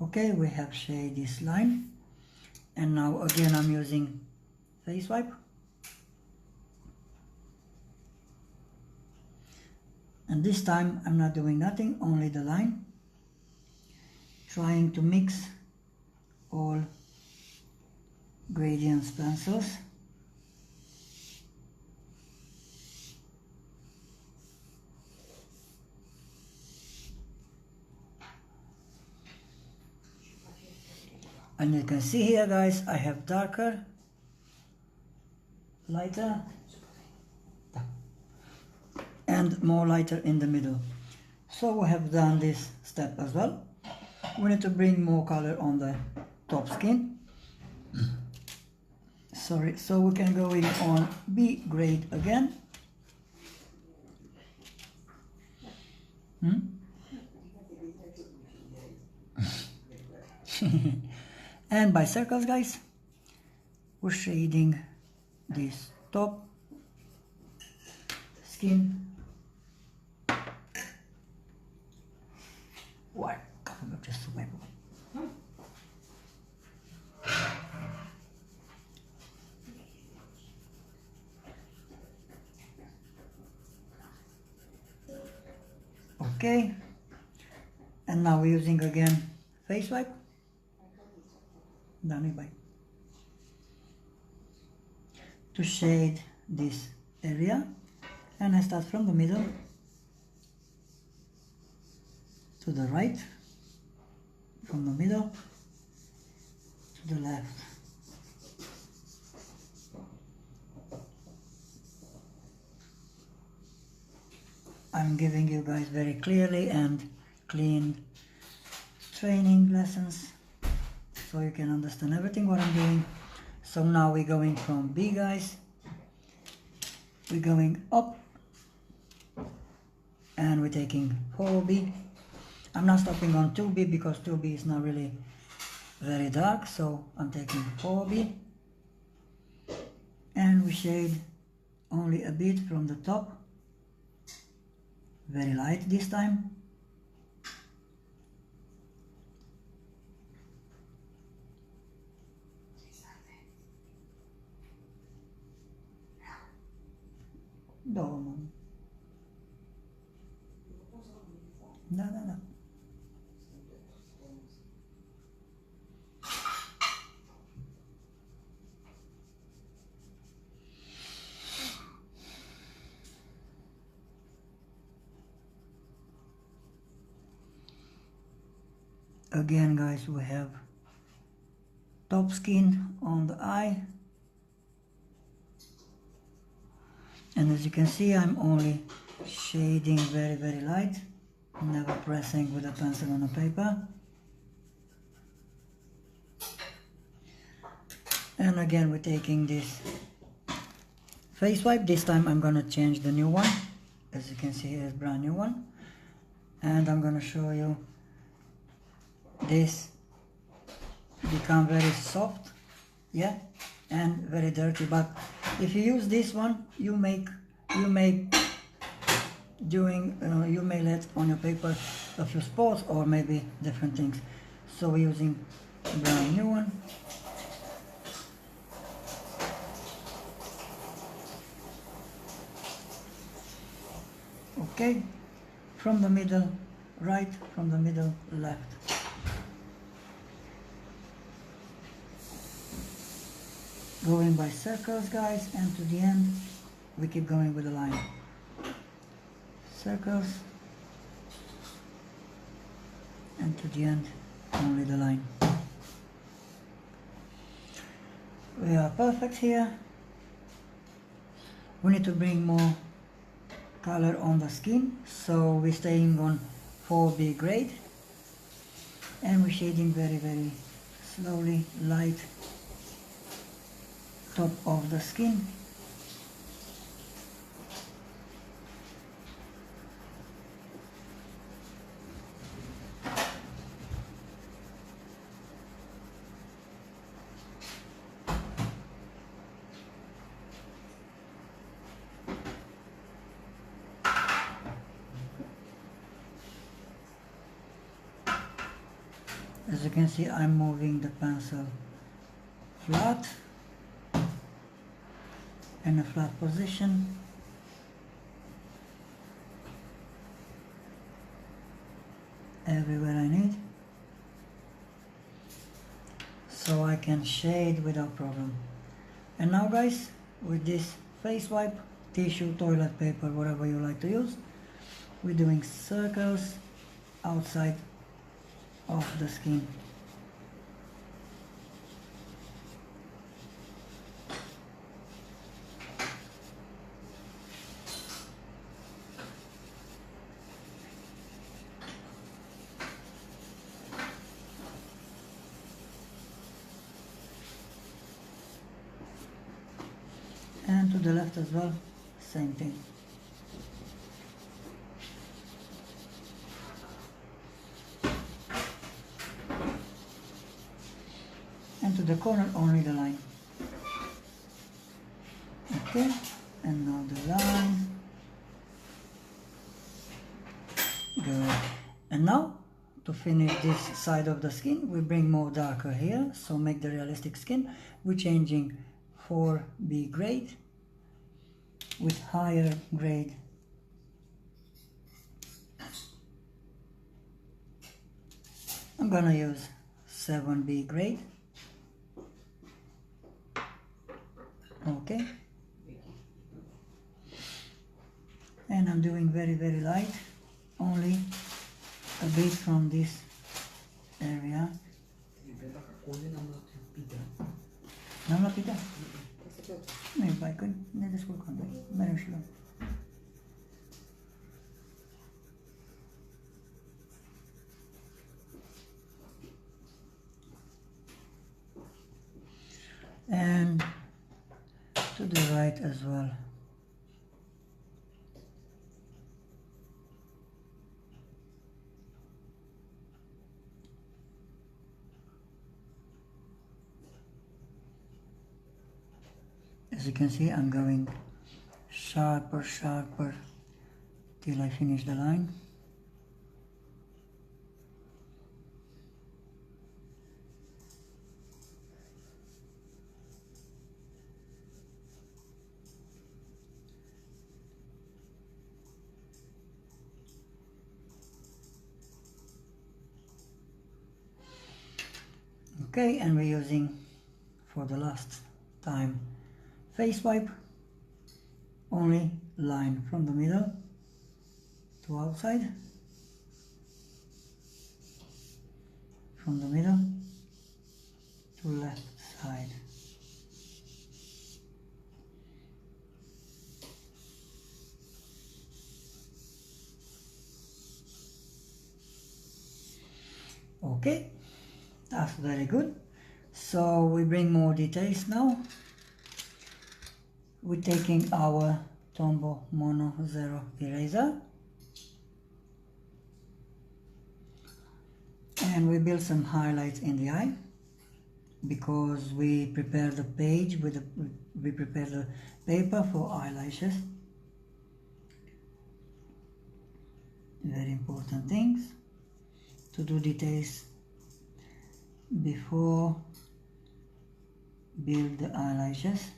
Okay, we have shaded this line, and now again I'm using face wipe, and this time I'm not doing nothing, only the line, trying to mix all gradients pencils. And you can see here guys, I have darker, lighter, and more lighter in the middle. So we have done this step as well. We need to bring more color on the top skin. Sorry, so we can go in on B grade again. And by circles guys, we're shading this top skin. What? Just so okay, and now we're using again face wipe. To shade this area, and I start from the middle to the right, from the middle to the left. I'm giving you guys very clearly and clean training lessons, so you can understand everything what I'm doing. So now we're going from B guys, we're going up and we're taking 4B. I'm not stopping on 2B because 2B is not really very dark, so I'm taking 4B, and we shade only a bit from the top, very light this time. No, no. Again, guys, we have top skin on the eye, and as you can see, I'm only shading very light, never pressing with a pencil on a paper. And again, we're taking this face wipe. This time I'm gonna change the new one. As you can see, here's brand new one, and I'm gonna show you this become very soft, yeah, and very dirty. But if you use this one, you may let on your paper a few spots or maybe different things. So we're using a brand new one. Okay, from the middle right, from the middle left. Going by circles, guys, and to the end we keep going with the line. Circles, and to the end only the line. We are perfect here. We need to bring more color on the skin, so we're staying on 4B grade, and we're shading very slowly light top of the skin. As you can see, I'm moving the pencil flat in a flat position. Everywhere I need, so I can shade without problem. And now, guys, with this face wipe, tissue, toilet paper, whatever you like to use, we're doing circles outside of the skin. And to the left as well, same thing. And to the corner, only the line. Okay, and now the line. Good. And now, to finish this side of the skin, we bring more darker here, so make the realistic skin. We're changing 4B grade with higher grade. I'm gonna use 7B grade. Okay, and I'm doing very light, only a bit from this area. Non la pita? Ne baikın, ne desculpa, meron siya. And to the right as well. you can see, I'm going sharper till I finish the line. Okay, and we're using, for the last time, face wipe, only line from the middle to outside, from the middle to left side. Okay, that's very good. So we bring more details now. We're taking our Tombow Mono Zero eraser and we build some highlights in the eye because we prepare the page with we prepare the paper for eyelashes. Very important things to do details before build the eyelashes.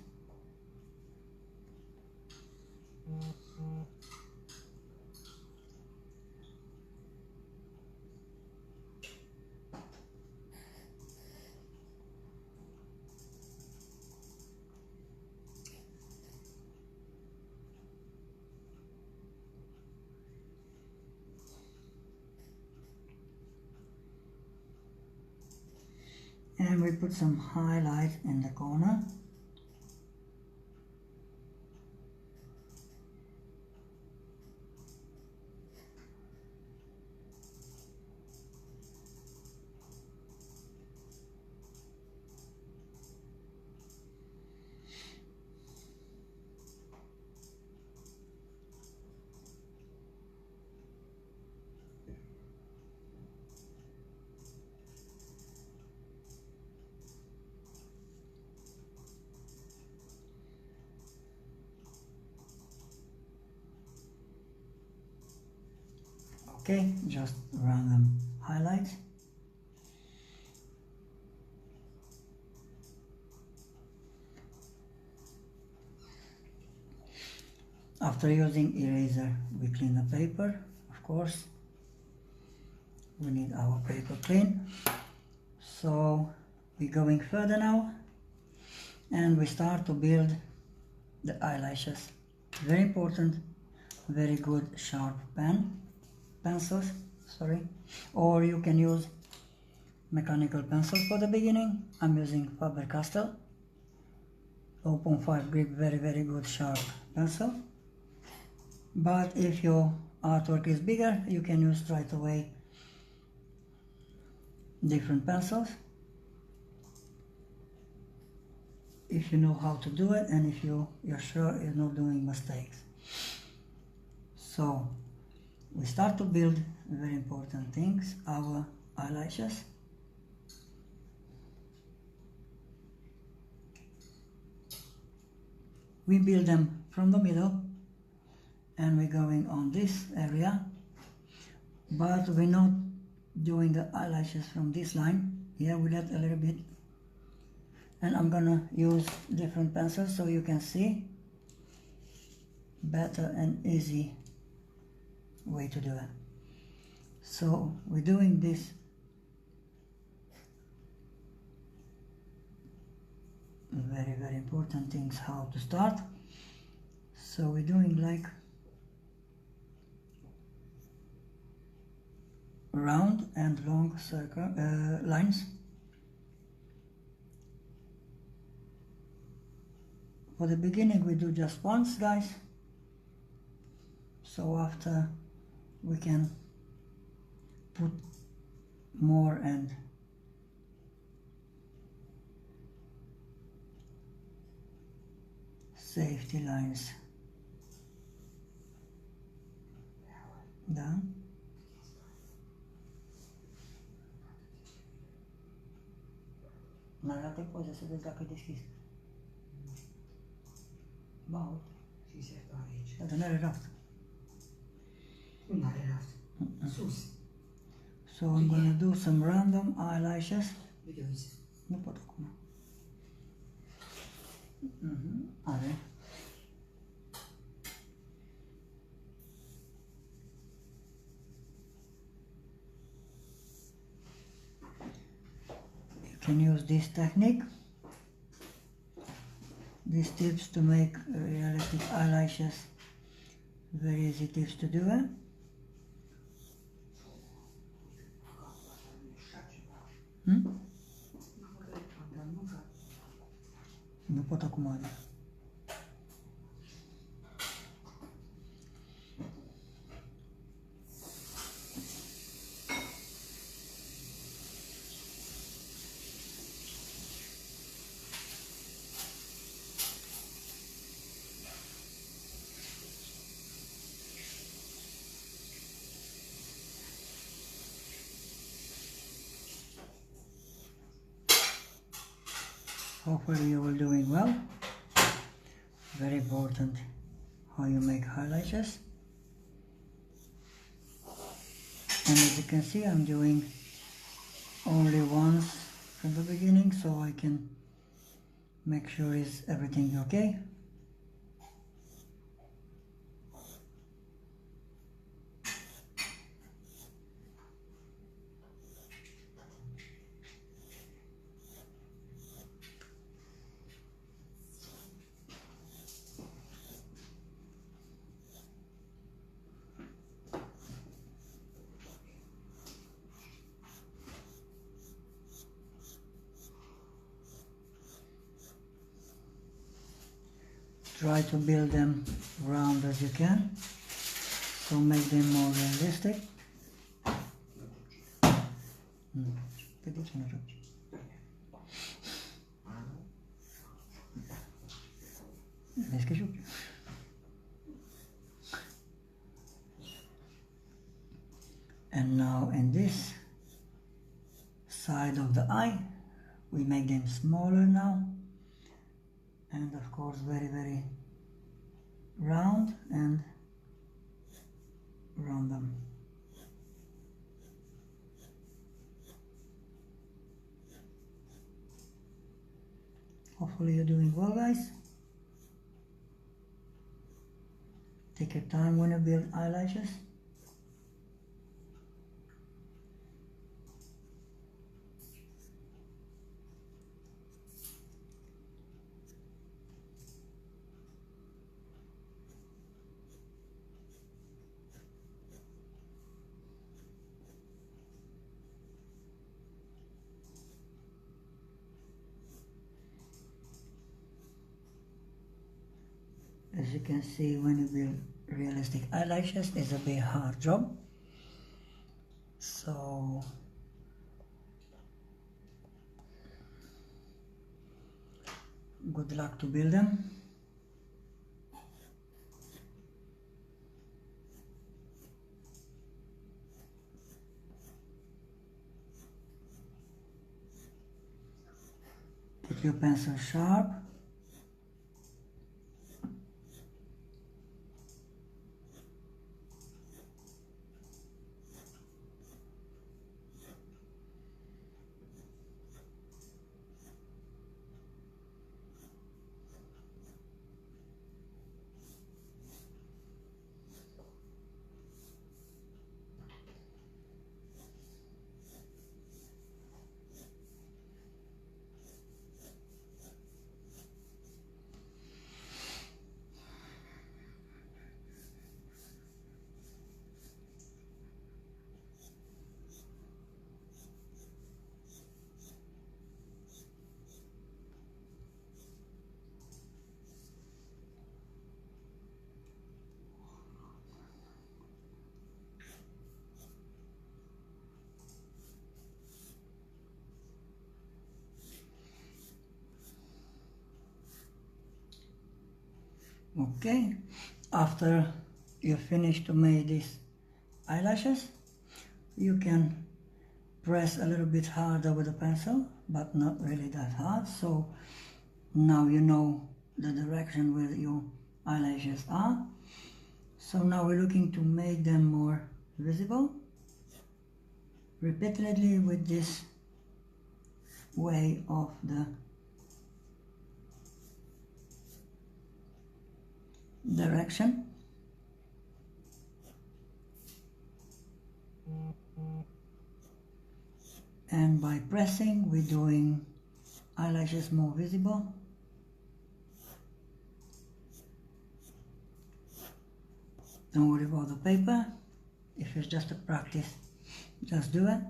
And we put some highlight in the corner. Okay, just random highlights. After using eraser, we clean the paper, of course. We need our paper clean. So we're going further now and we start to build the eyelashes. Very important, very good sharp pencils, sorry, or you can use mechanical pencils for the beginning. I'm using Faber-Castell 0.5 grip, very good sharp pencil. But if your artwork is bigger, you can use straight away different pencils if you know how to do it and if you're sure you're not doing mistakes. So we start to build very important things, our eyelashes. We build them from the middle and we're going on this area, but we're not doing the eyelashes from this line. Here we left a little bit, and I'm gonna use different pencils so you can see better and easy way to do it. So we're doing this very important things, how to start. So we're doing like round and long circle lines. For the beginning we do just once, guys, so after we can put more and safety lines down. Mai arată poze să vezi dacă e deschis. About. She zegt daar eentje. Dat is een raft. Naar de helft. Sus. So I'm gonna do some random eyelashes. Weet je iets? No puedo comer. A ver. You can use this technique, these tips to make realistic eyelashes. Very easy tips to do it. No puedo comer. Hopefully you are doing well. Very important how you make eyelashes. And as you can see, I'm doing only once from the beginning, so I can make sure is everything okay. Try to build them round as you can, so make them more realistic. And now in this side of the eye, we make them smaller now. And of course very round and random. Hopefully you're doing well, guys. Take your time when you build eyelashes. As you can see, when you build realistic eyelashes, it's a bit hard job. So good luck to build them. Keep your pencil sharp. Okay, after you finish to make these eyelashes, you can press a little bit harder with the pencil, but not really that hard. So now you know the direction where you eyelashes are. So now we're looking to make them more visible repeatedly with this way of the direction. And by pressing, we're doing eyelashes more visible. Don't worry about the paper. If it's just a practice, just do it.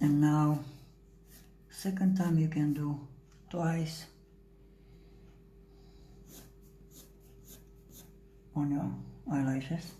And now, second time you can do twice on your eyelashes.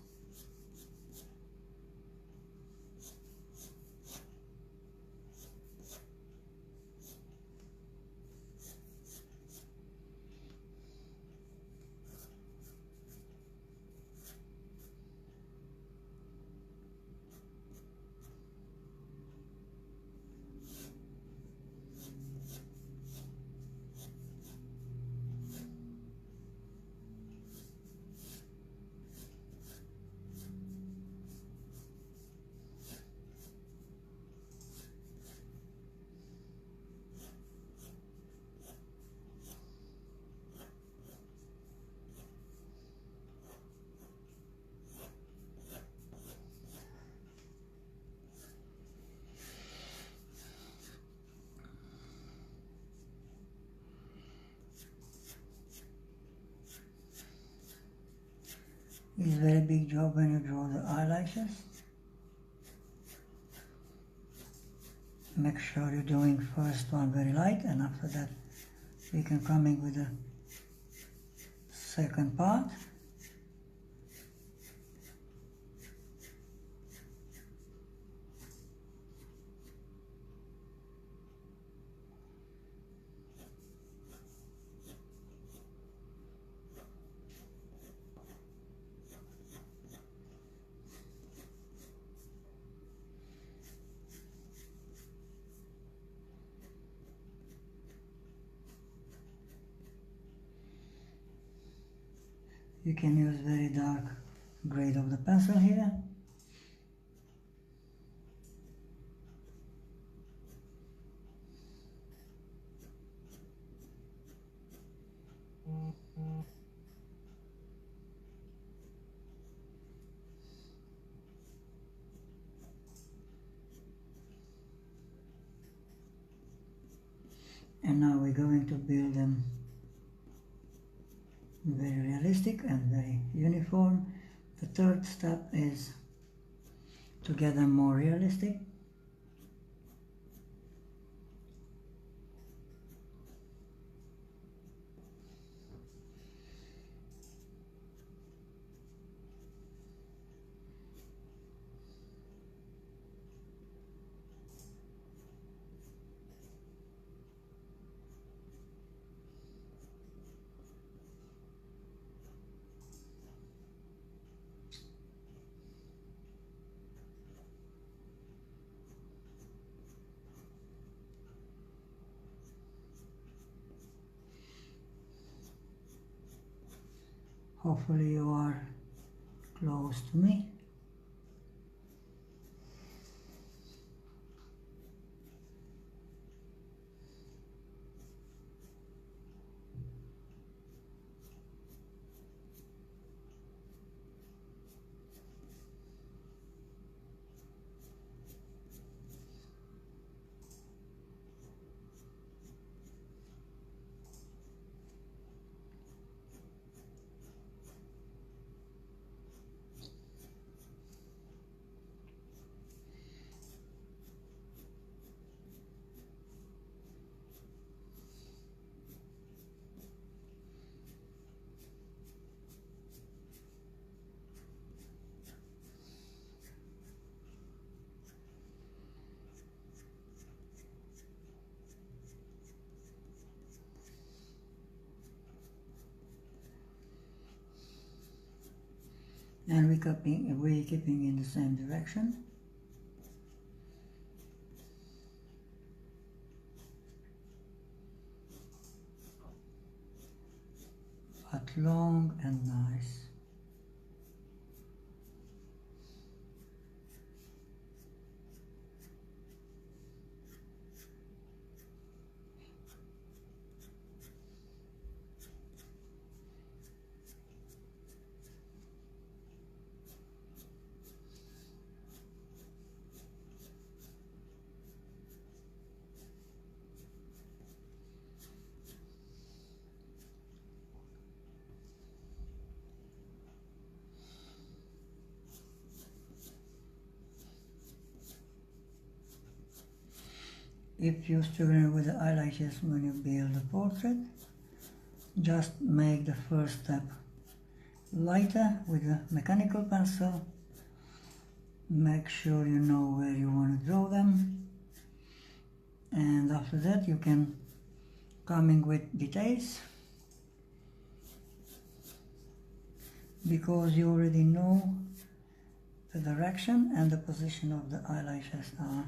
It's a very big job when you draw the eyelashes. Make sure you're doing first one very light, and after that you can come in with the second part. You can use very dark grade of the pencil here. And now we're going to build them very realistic and very uniform. The third step is to get them more realistic. Hopefully you are close to me. and we keeping in the same direction. But long and nice. If you're struggling with the eyelashes when you build a portrait, just make the first step lighter with a mechanical pencil. Make sure you know where you want to draw them, and after that you can come in with details, because you already know the direction and the position of the eyelashes are.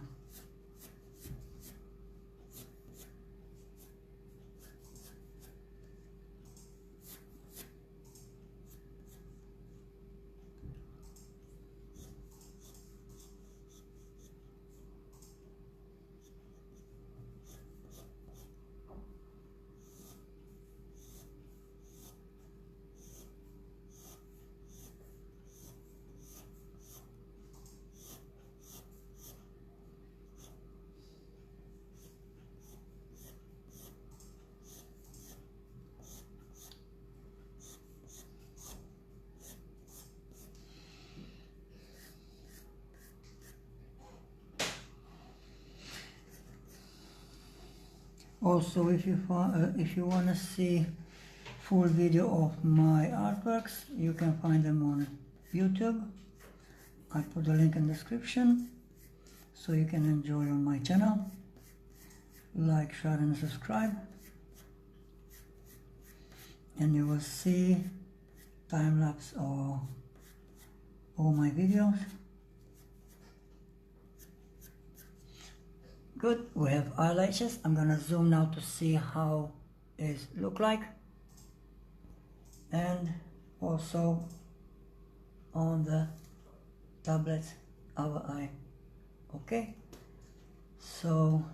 Also, if you want to see full video of my artworks, you can find them on YouTube. I put the link in the description so you can enjoy on my channel. Like, share and subscribe, and you will see time-lapse or all my videos. Good, we have eyelashes. I'm gonna zoom now to see how it look like, and also on the tablet our eye. Okay, so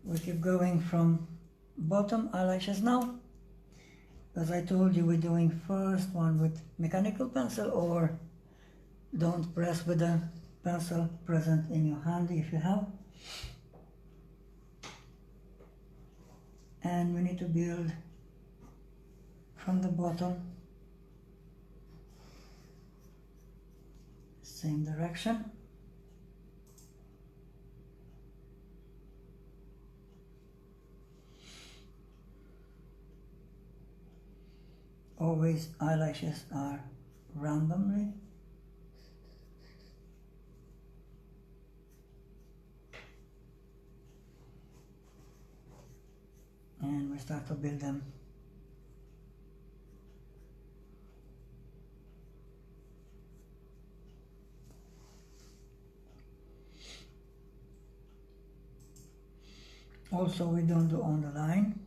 we keep going from bottom eyelashes now. As I told you, we're doing first one with mechanical pencil, or don't press with the pencil present in your hand if you have. And we need to build from the bottom, same direction. Always eyelashes are randomly. And we start to build them. Also, we don't do on the line.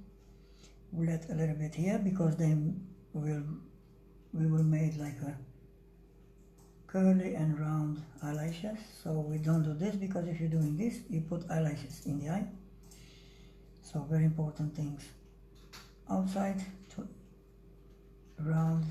We let a little bit here, because then we will make like a curly and round eyelashes. So we don't do this, because if you're doing this, you put eyelashes in the eye. So very important things. Outside to round.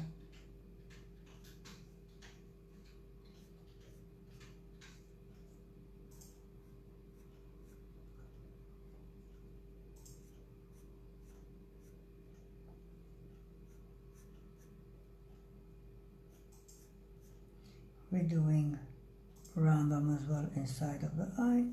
We're doing random as well inside of the eye.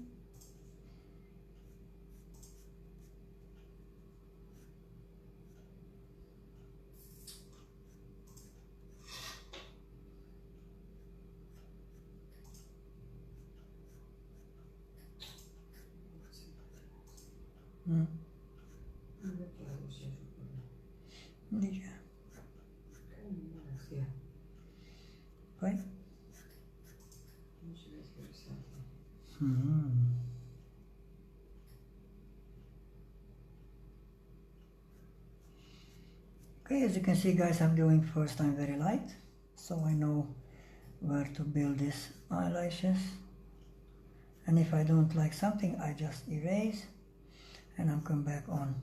Dice. Okay, as you can see guys, I'm doing first time very light, so I know where to build these eyelashes. And if I don't like something, I just erase and I'm come back on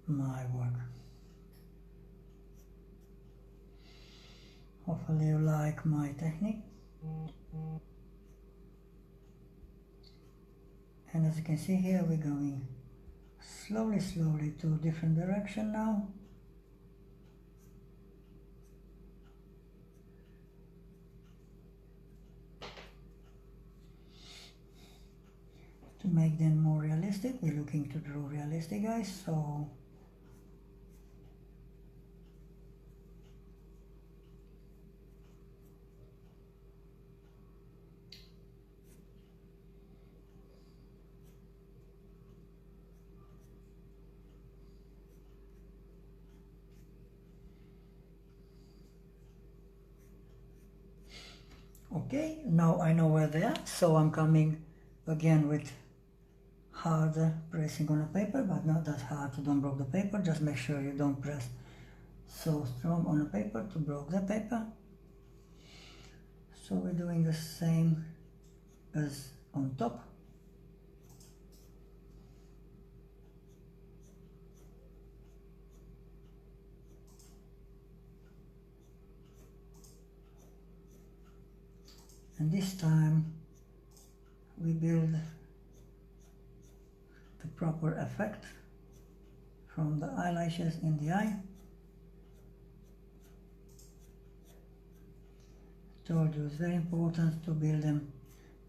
my work. Hopefully you like my technique. And as you can see here, we're going slowly to a different direction now. To make them more realistic, we're looking to draw realistic guys, so okay, now I know where they are, so I'm coming again with harder pressing on the paper, but not that hard to don't break the paper. Just make sure you don't press so strong on the paper to break the paper. So we're doing the same as on top. And this time we build the proper effect from the eyelashes in the eye. Told you it's very important to build them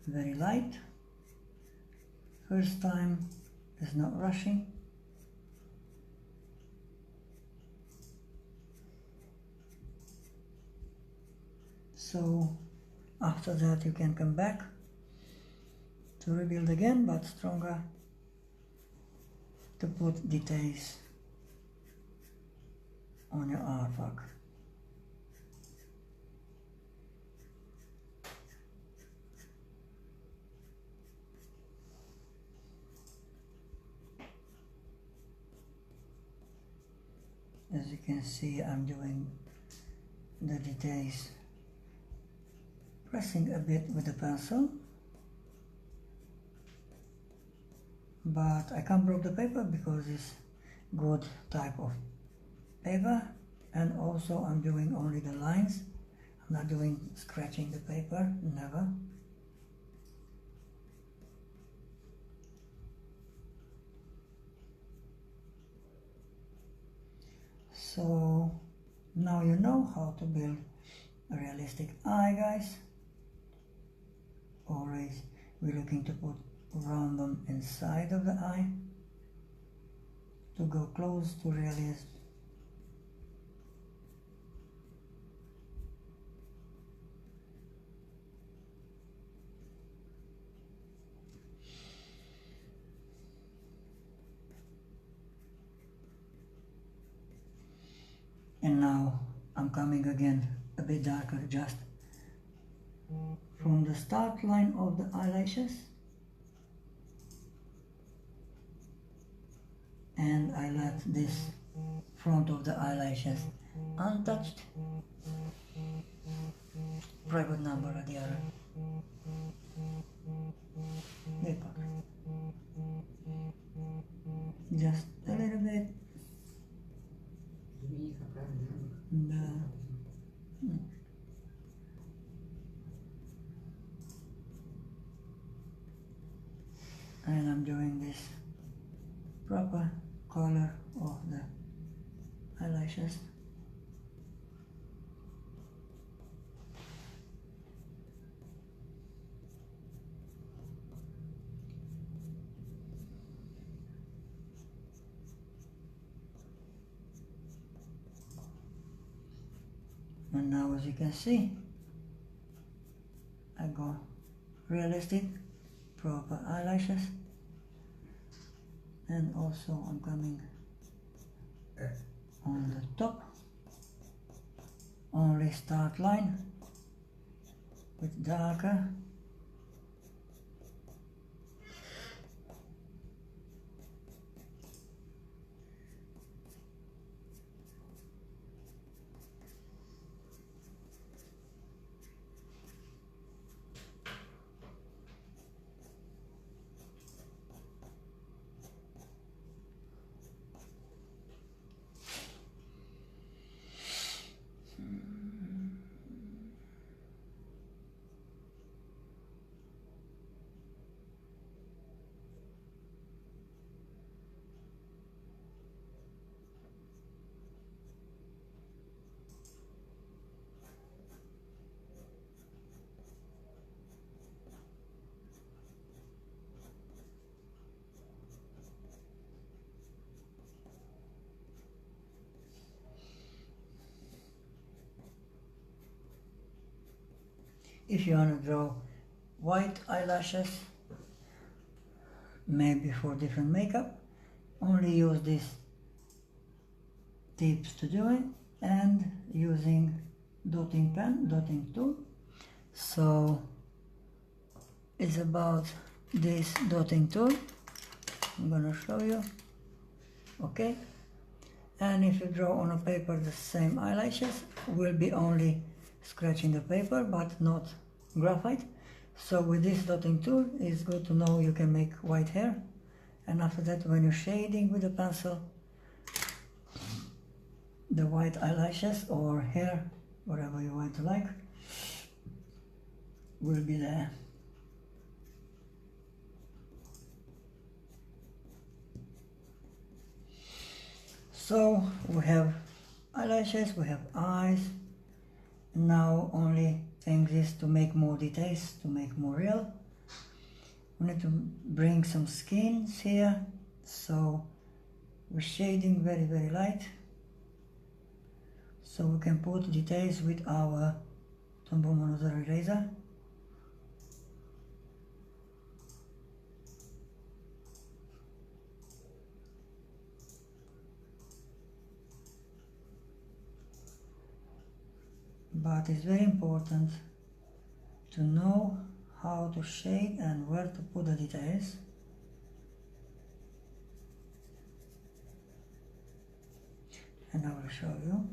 very light. First time is not rushing. So after that you can come back to rebuild again, but stronger, to put details on your artwork. As you can see, I'm doing the details, pressing a bit with the pencil, but I can't break the paper because it's good type of paper, and also I'm doing only the lines. I'm not doing scratching the paper, never. So now you know how to build a realistic eye, guys. Always we're looking to put random inside of the eye to go close to realism. And now I'm coming again a bit darker, just from the start line of the eyelashes, and I let this front of the eyelashes untouched. Private number at the other. Just a little bit. And I'm doing this proper color of the eyelashes. And now, as you can see, I go realistic, proper eyelashes, and also I'm coming on the top, only start line with darker, If you want to draw white eyelashes, maybe for different makeup, only use these tips to do it, and using dotting tool. So it's about this dotting tool. I'm gonna show you. Okay, and if you draw on a paper the same eyelashes, will be only scratching the paper but not graphite. So with this dotting tool, it's good to know you can make white hair, and after that, when you're shading with a pencil, the white eyelashes or hair, whatever you want to like, will be there. So we have eyelashes, we have eyes. Now only thing is to make more details, to make more real. We need to bring some skins here, so we're shading very light, so we can put details with our Tombow Monozer eraser. But it's very important to know how to shade and where to put the details. And I will show you.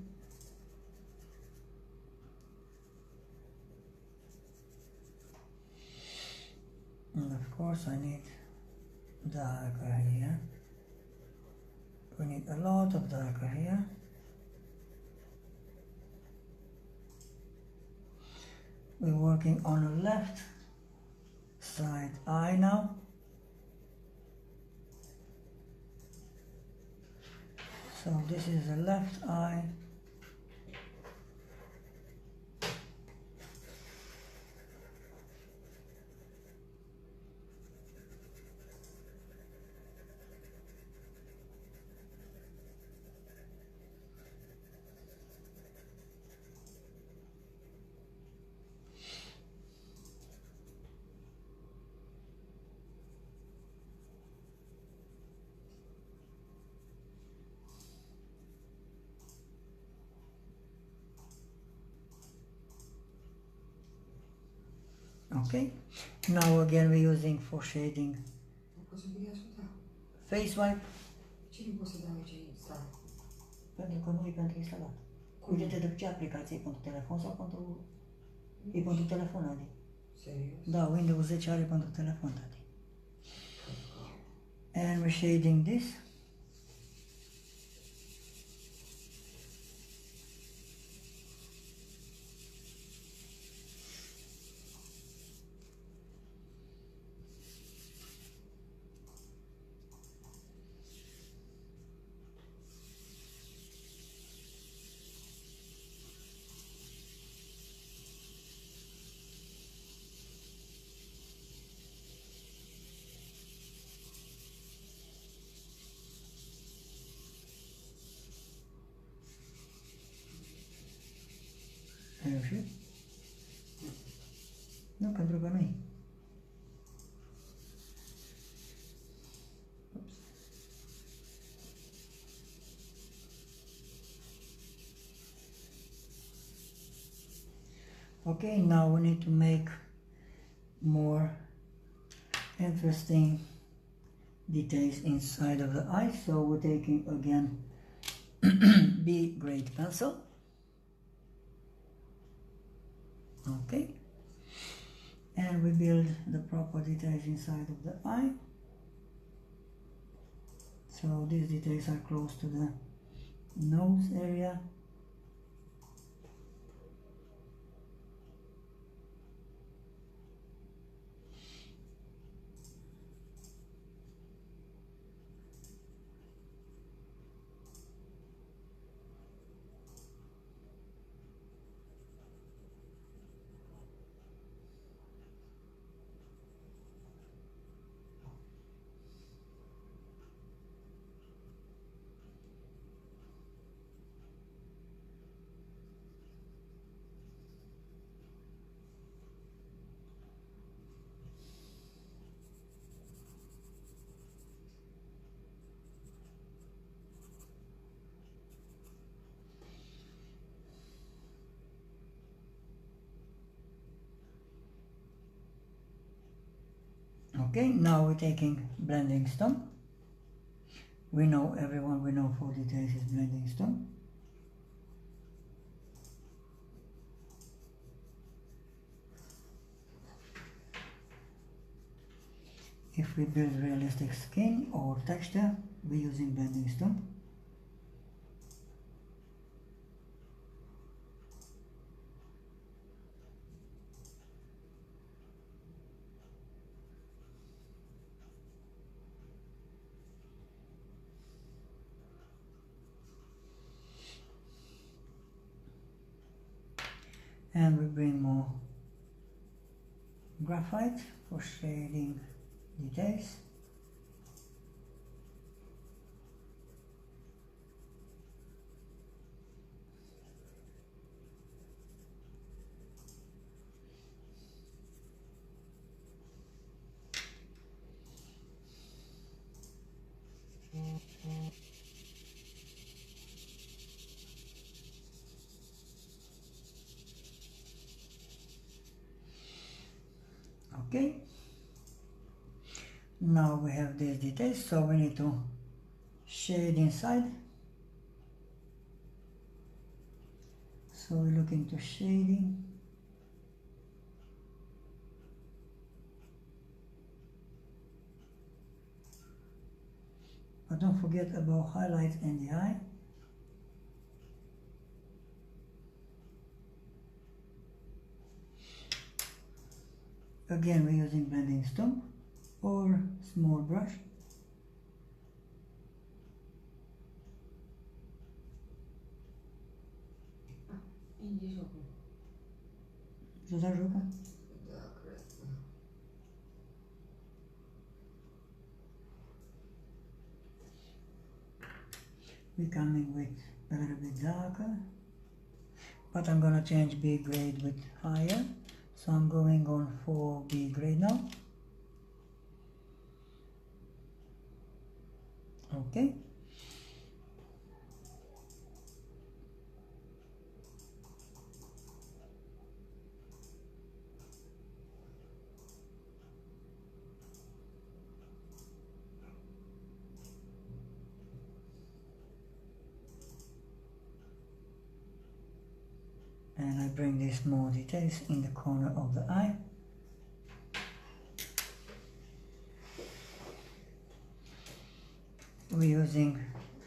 And of course I need darker here. We need a lot of darker here. We're working on the left side eye now. So this is the left eye. Okay, now again we're using for shading Posso pedir ajuda? face wipe. Ce nu poți să dau aici instalat? Pentru că nu e pentru instalat. Uite-te de ce aplicație e pentru telefon sau pentru... E pentru telefon, Adi. Serios? Da, Windows 10 are pentru telefon, Adi. And we're shading this. Ai reușit? Nu, pentru că nu-i. Okay, now we need to make more interesting details inside of the eye. So we're taking again B grade pencil. Okay, and we build the proper details inside of the eye. So these details are close to the nose area. Okay, now we're taking blending stone. We know, everyone, we know for details is blending stone. If we build realistic skin or texture, we're using blending stone. And we bring more graphite for shading details. Okay, now we have these details, so we need to shade inside. So we look into shading. But don't forget about highlights in the eye. Again, we're using blending stone or small brush. Иди жопу. Что за жопа? Да, красиво. We're coming with a little bit darker, but I'm gonna change B grade with higher, so I'm going on for B grade now. Okay. And I bring these more details in the corner of the eye. We're using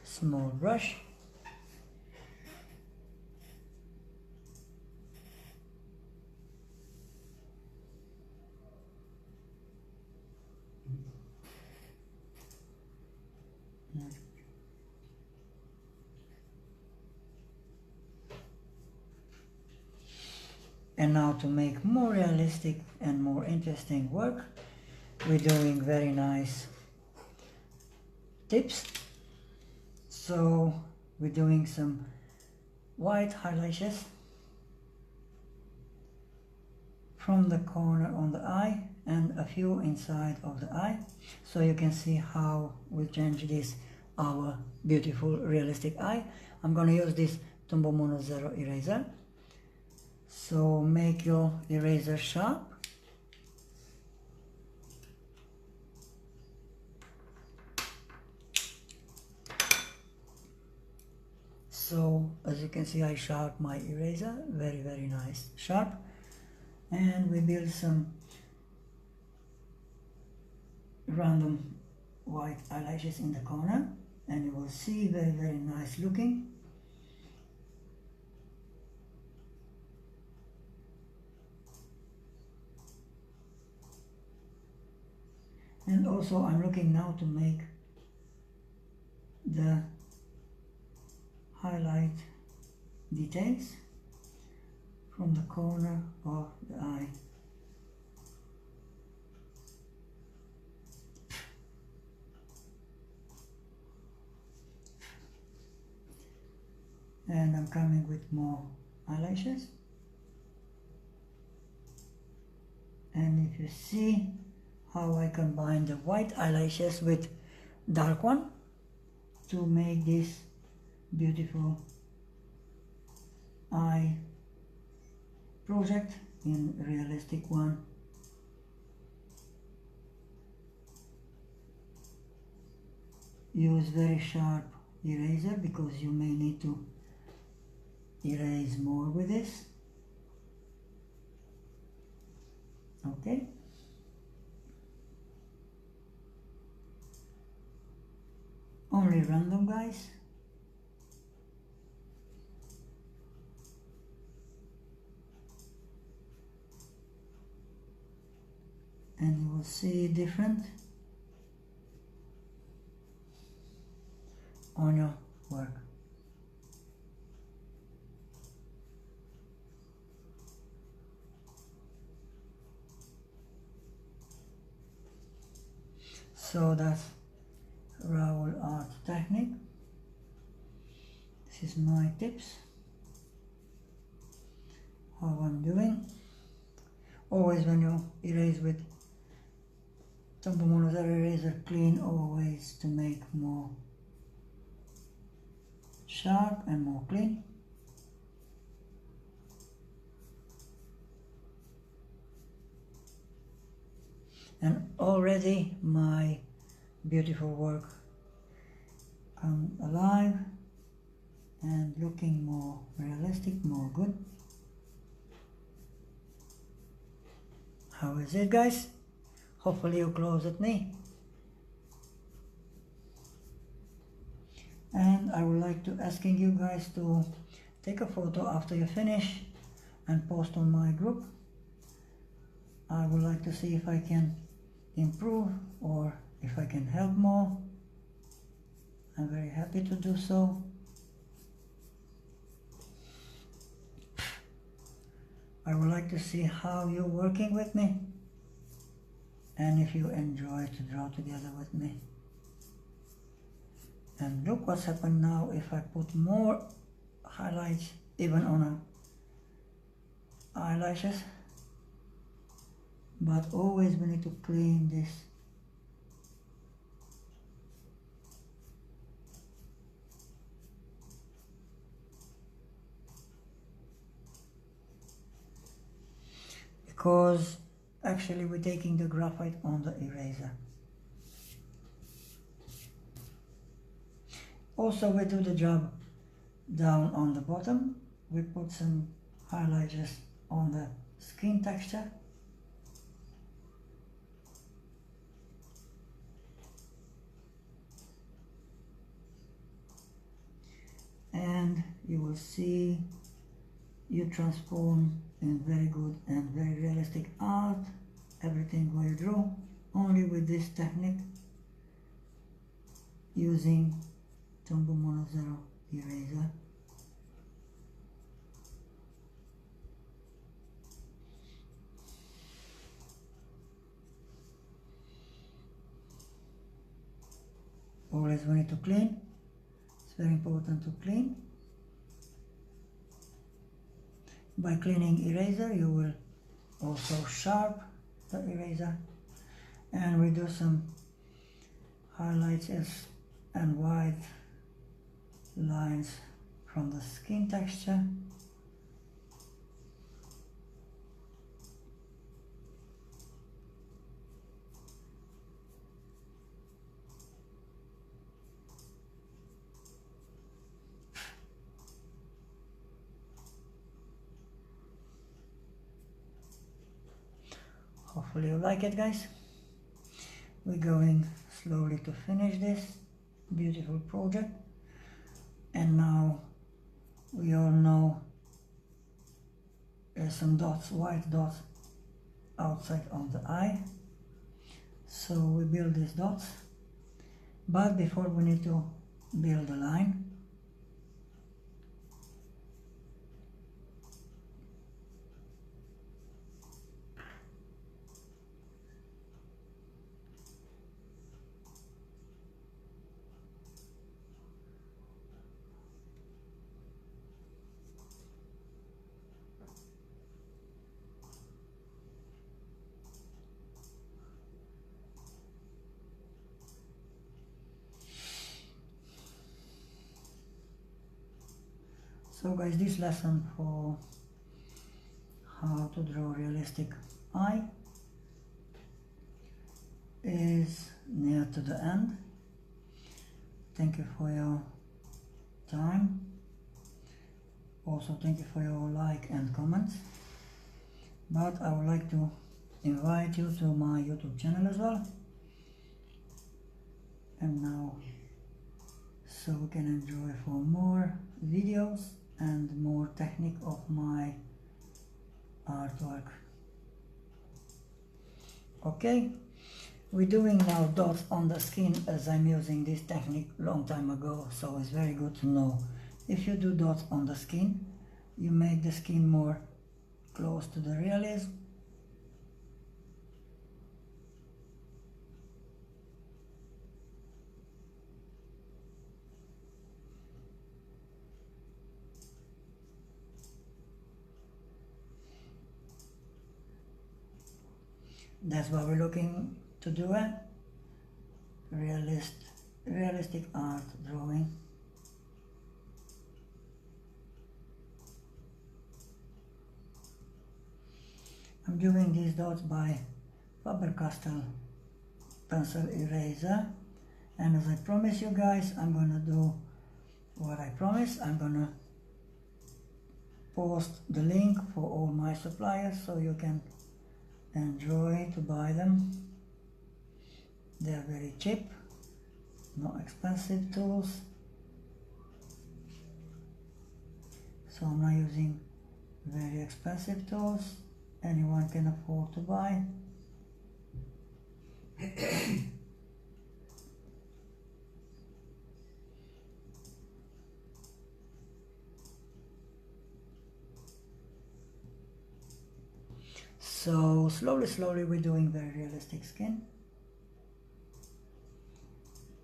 small brush. And now to make more realistic and more interesting work, we're doing very nice tips. So we're doing some white eyelashes from the corner on the eye and a few inside of the eye, so you can see how we change this our beautiful realistic eye. I'm gonna use this Tombow Mono Zero eraser. So make your eraser sharp. So as you can see, I sharp my eraser, very nice sharp. And we build some random white eyelashes in the corner, and you will see very nice looking. And also I'm looking now to make the highlight details from the corner of the eye. And I'm coming with more eyelashes. And if you see how I combine the white eyelashes with dark one to make this beautiful eye project in realistic one. use very sharp eraser because you may need to erase more with this. Okay. Only random, guys. And you will see different on your work. So that's Raoul art technique. This is my tips, how I'm doing. Always when you erase with Tombow Mono 0 eraser, clean always to make more sharp and more clean. And already my beautiful work come alive and looking more realistic, more good. How is it, guys? Hopefully you close at me. And I would like to asking you guys to take a photo after you finish and post on my group. I would like to see if I can improve or if I can help more. I'm very happy to do so. I would like to see how you're working with me and if you enjoy to draw together with me. And look what's happened now if I put more highlights even on eyelashes. But always we need to clean this. Because actually we're taking the graphite on the eraser. Also we do the job down on the bottom. We put some highlighters on the skin texture. And you will see you transform in very good and very realistic art everything what you draw only with this technique using Tombow Mono 0 eraser. Always we need to clean. It's very important to clean. By cleaning eraser you will also sharp the eraser, and we do some highlights and white lines from the skin texture. Hopefully you like it, guys. We're going slowly to finish this beautiful project. And now we all know there's some dots, white dots outside of the eye. So we build these dots. But before we need to build a line. So guys, this lesson for how to draw realistic eye is near to the end. thank you for your time. Also thank you for your like and comments. But I would like to invite you to my YouTube channel as well. And now, so we can enjoy for more videos and more technique of my artwork. Okay, we're doing now dots on the skin, as I'm using this technique long time ago, so it's very good to know. If you do dots on the skin, you make the skin more close to the realism. That's what we're looking to do, realistic art drawing. I'm doing these dots by Faber-Castell pencil eraser, and as I promised you guys, I'm gonna do what I promised. I'm gonna post the link for all my suppliers so you can enjoy to buy them. They are very cheap, not expensive tools, so I'm not using very expensive tools. Anyone can afford to buy. So slowly we're doing very realistic skin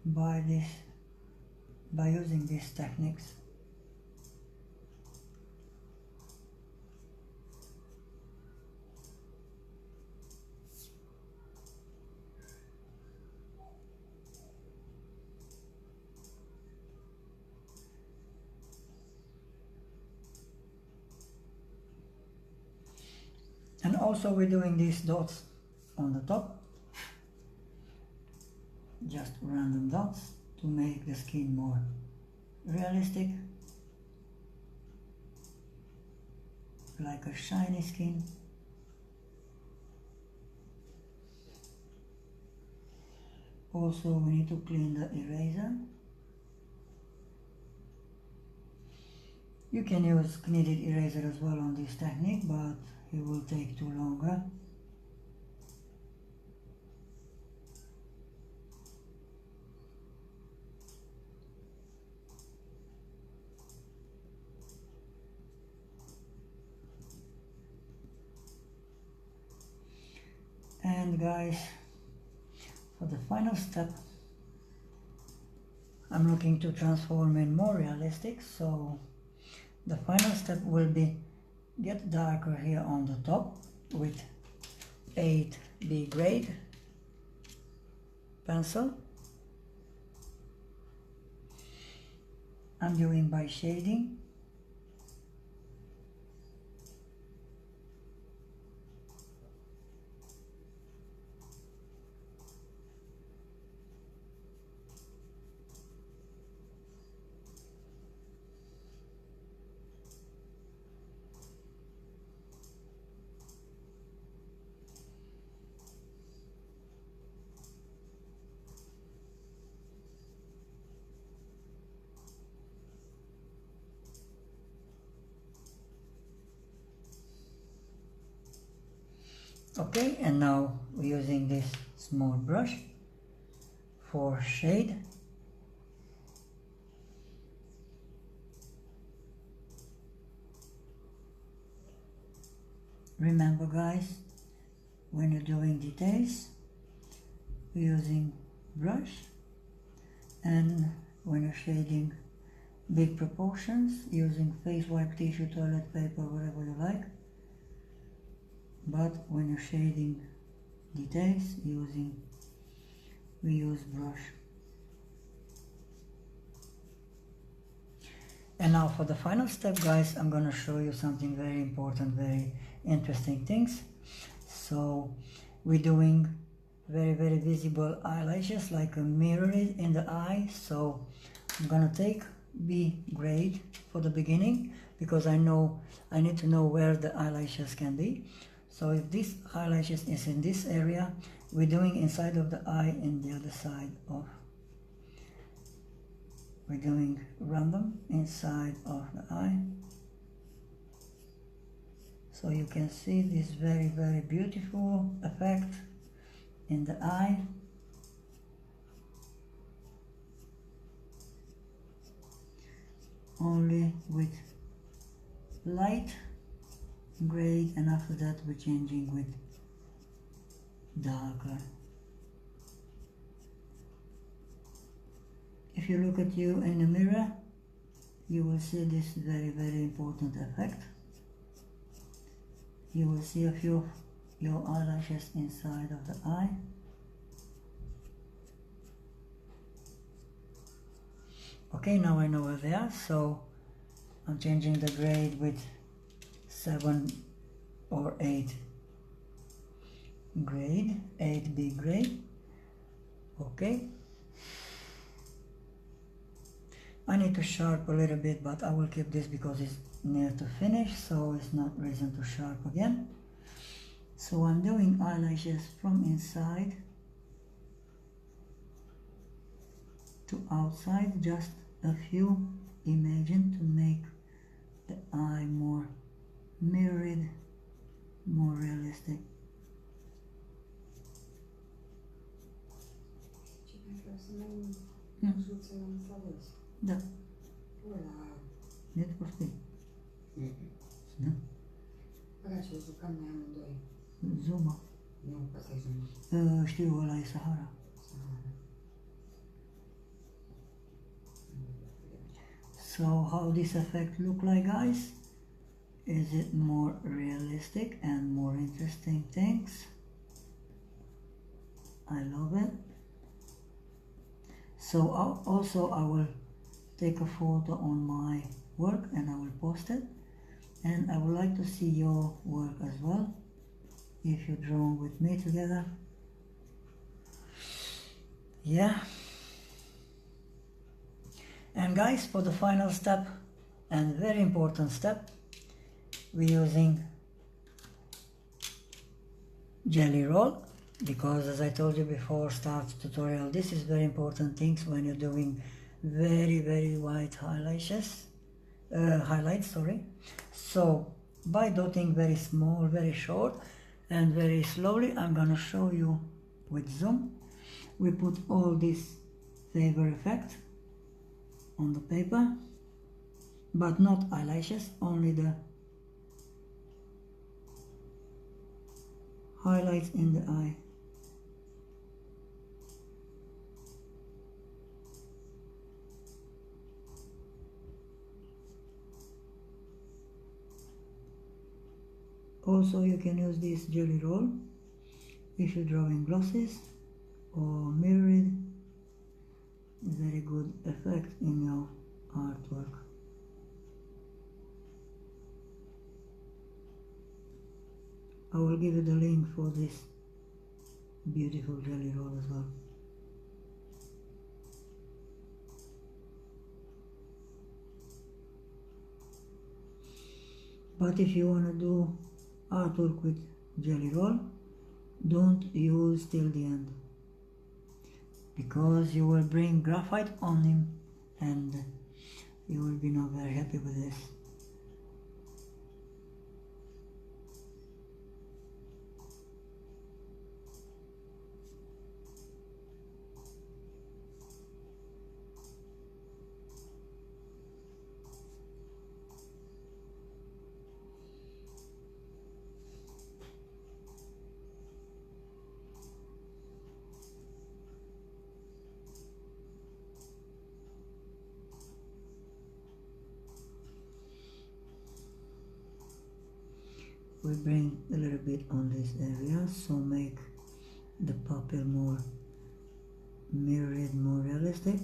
by using these techniques. And also we're doing these dots on the top, just random dots to make the skin more realistic, like a shiny skin. Also we need to clean the eraser. You can use kneaded eraser as well on this technique, but it will take too long. And guys, for the final step, I'm looking to transform in more realistic, so the final step will be get darker here on the top with 8B grade pencil. I'm doing by shading. Okay, and now we're using this small brush for shade. Remember guys, when you're doing details, we're using brush, and when you're shading big proportions, using face wipe, tissue, toilet paper, whatever you like. But when you're shading details, we use brush. And now for the final step guys, I'm gonna show you something very important, very interesting things. So we're doing very visible eyelashes, like a mirror in the eye. So I'm gonna take B grade for the beginning, because I need to know where the eyelashes can be. So if this eyelashes is in this area, we're doing inside of the eye and the other side of, we're doing random inside of the eye. So you can see this very beautiful effect in the eye. Only with light grade, and after that we're changing with darker. If you look at you in the mirror, you will see this very important effect. You will see a few of your eyelashes inside of the eye. Okay, now I know where they are, so I'm changing the grade with 7 or 8 grade, 8B grade. Okay. I need to sharp a little bit, but I will keep this because it's near to finish, so it's not reason to sharp again. So I'm doing eyelashes from inside to outside, just a few, imagine, to make the eye more mirrored, more realistic. Da. Net vorbi. Da. Zuma. Știu, ăla e Sahara. So how this effect look like, guys? Is it more realistic and more interesting things? I love it. So also I will take a photo on my work and I will post it, and I would like to see your work as well, if you draw with me together. Yeah. And guys, for the final step, and very important step, we're using jelly roll, because as I told you before start tutorial, this is very important things when you're doing very white highlights. So by dotting very small, very short and very slowly, I'm gonna show you with zoom. We put all this favor effect on the paper, but not eyelashes, only the highlights in the eye. Also you can use this jelly roll if you're drawing glosses or mirrored. Very good effect in your artwork. I will give you the link for this beautiful jelly roll as well. But if you want to do artwork with jelly roll, don't use till the end, because you will bring graphite on him and you will be not very happy with this. We bring a little bit on this area, so make the pupil more mirrored, more realistic.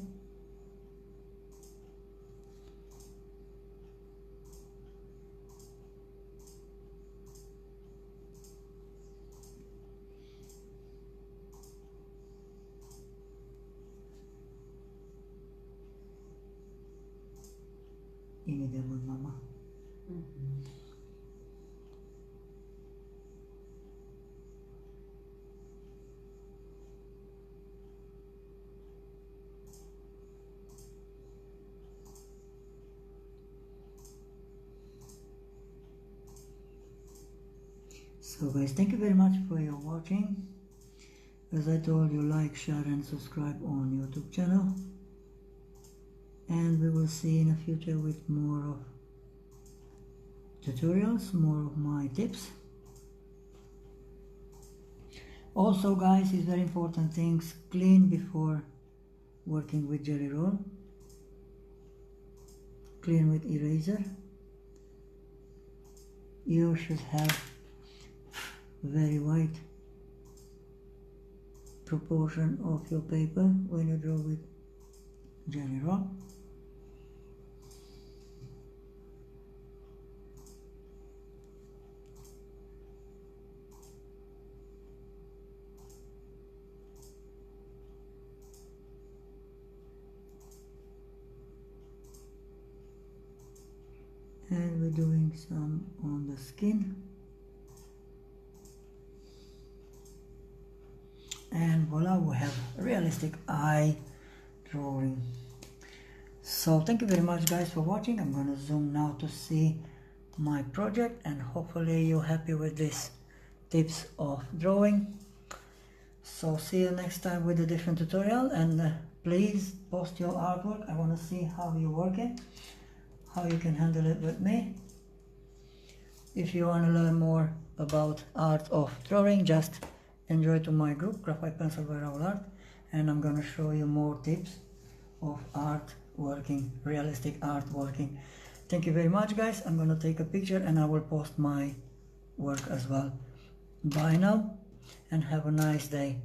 ini dia mun mama. So guys, thank you very much for your watching. As I told you, like, share and subscribe on YouTube channel. And we will see in the future with more of tutorials, more of my tips. Also guys, it's very important things, clean before working with jelly roll. Clean with eraser. You should have very white proportion of your paper when you draw with jelly roll. And we're doing some on the skin. And voila, we have realistic eye drawing. So thank you very much guys for watching. I'm gonna zoom now to see my project, and hopefully you're happy with these tips of drawing. So see you next time with a different tutorial, and please post your artwork. I want to see how you're working, how you can handle it with me. If you want to learn more about art of drawing, just enjoy to my group, Graphite Pencil by Raoul Art, and I'm gonna show you more tips of art working, realistic art working. Thank you very much guys. I'm gonna take a picture and I will post my work as well. Bye now and have a nice day.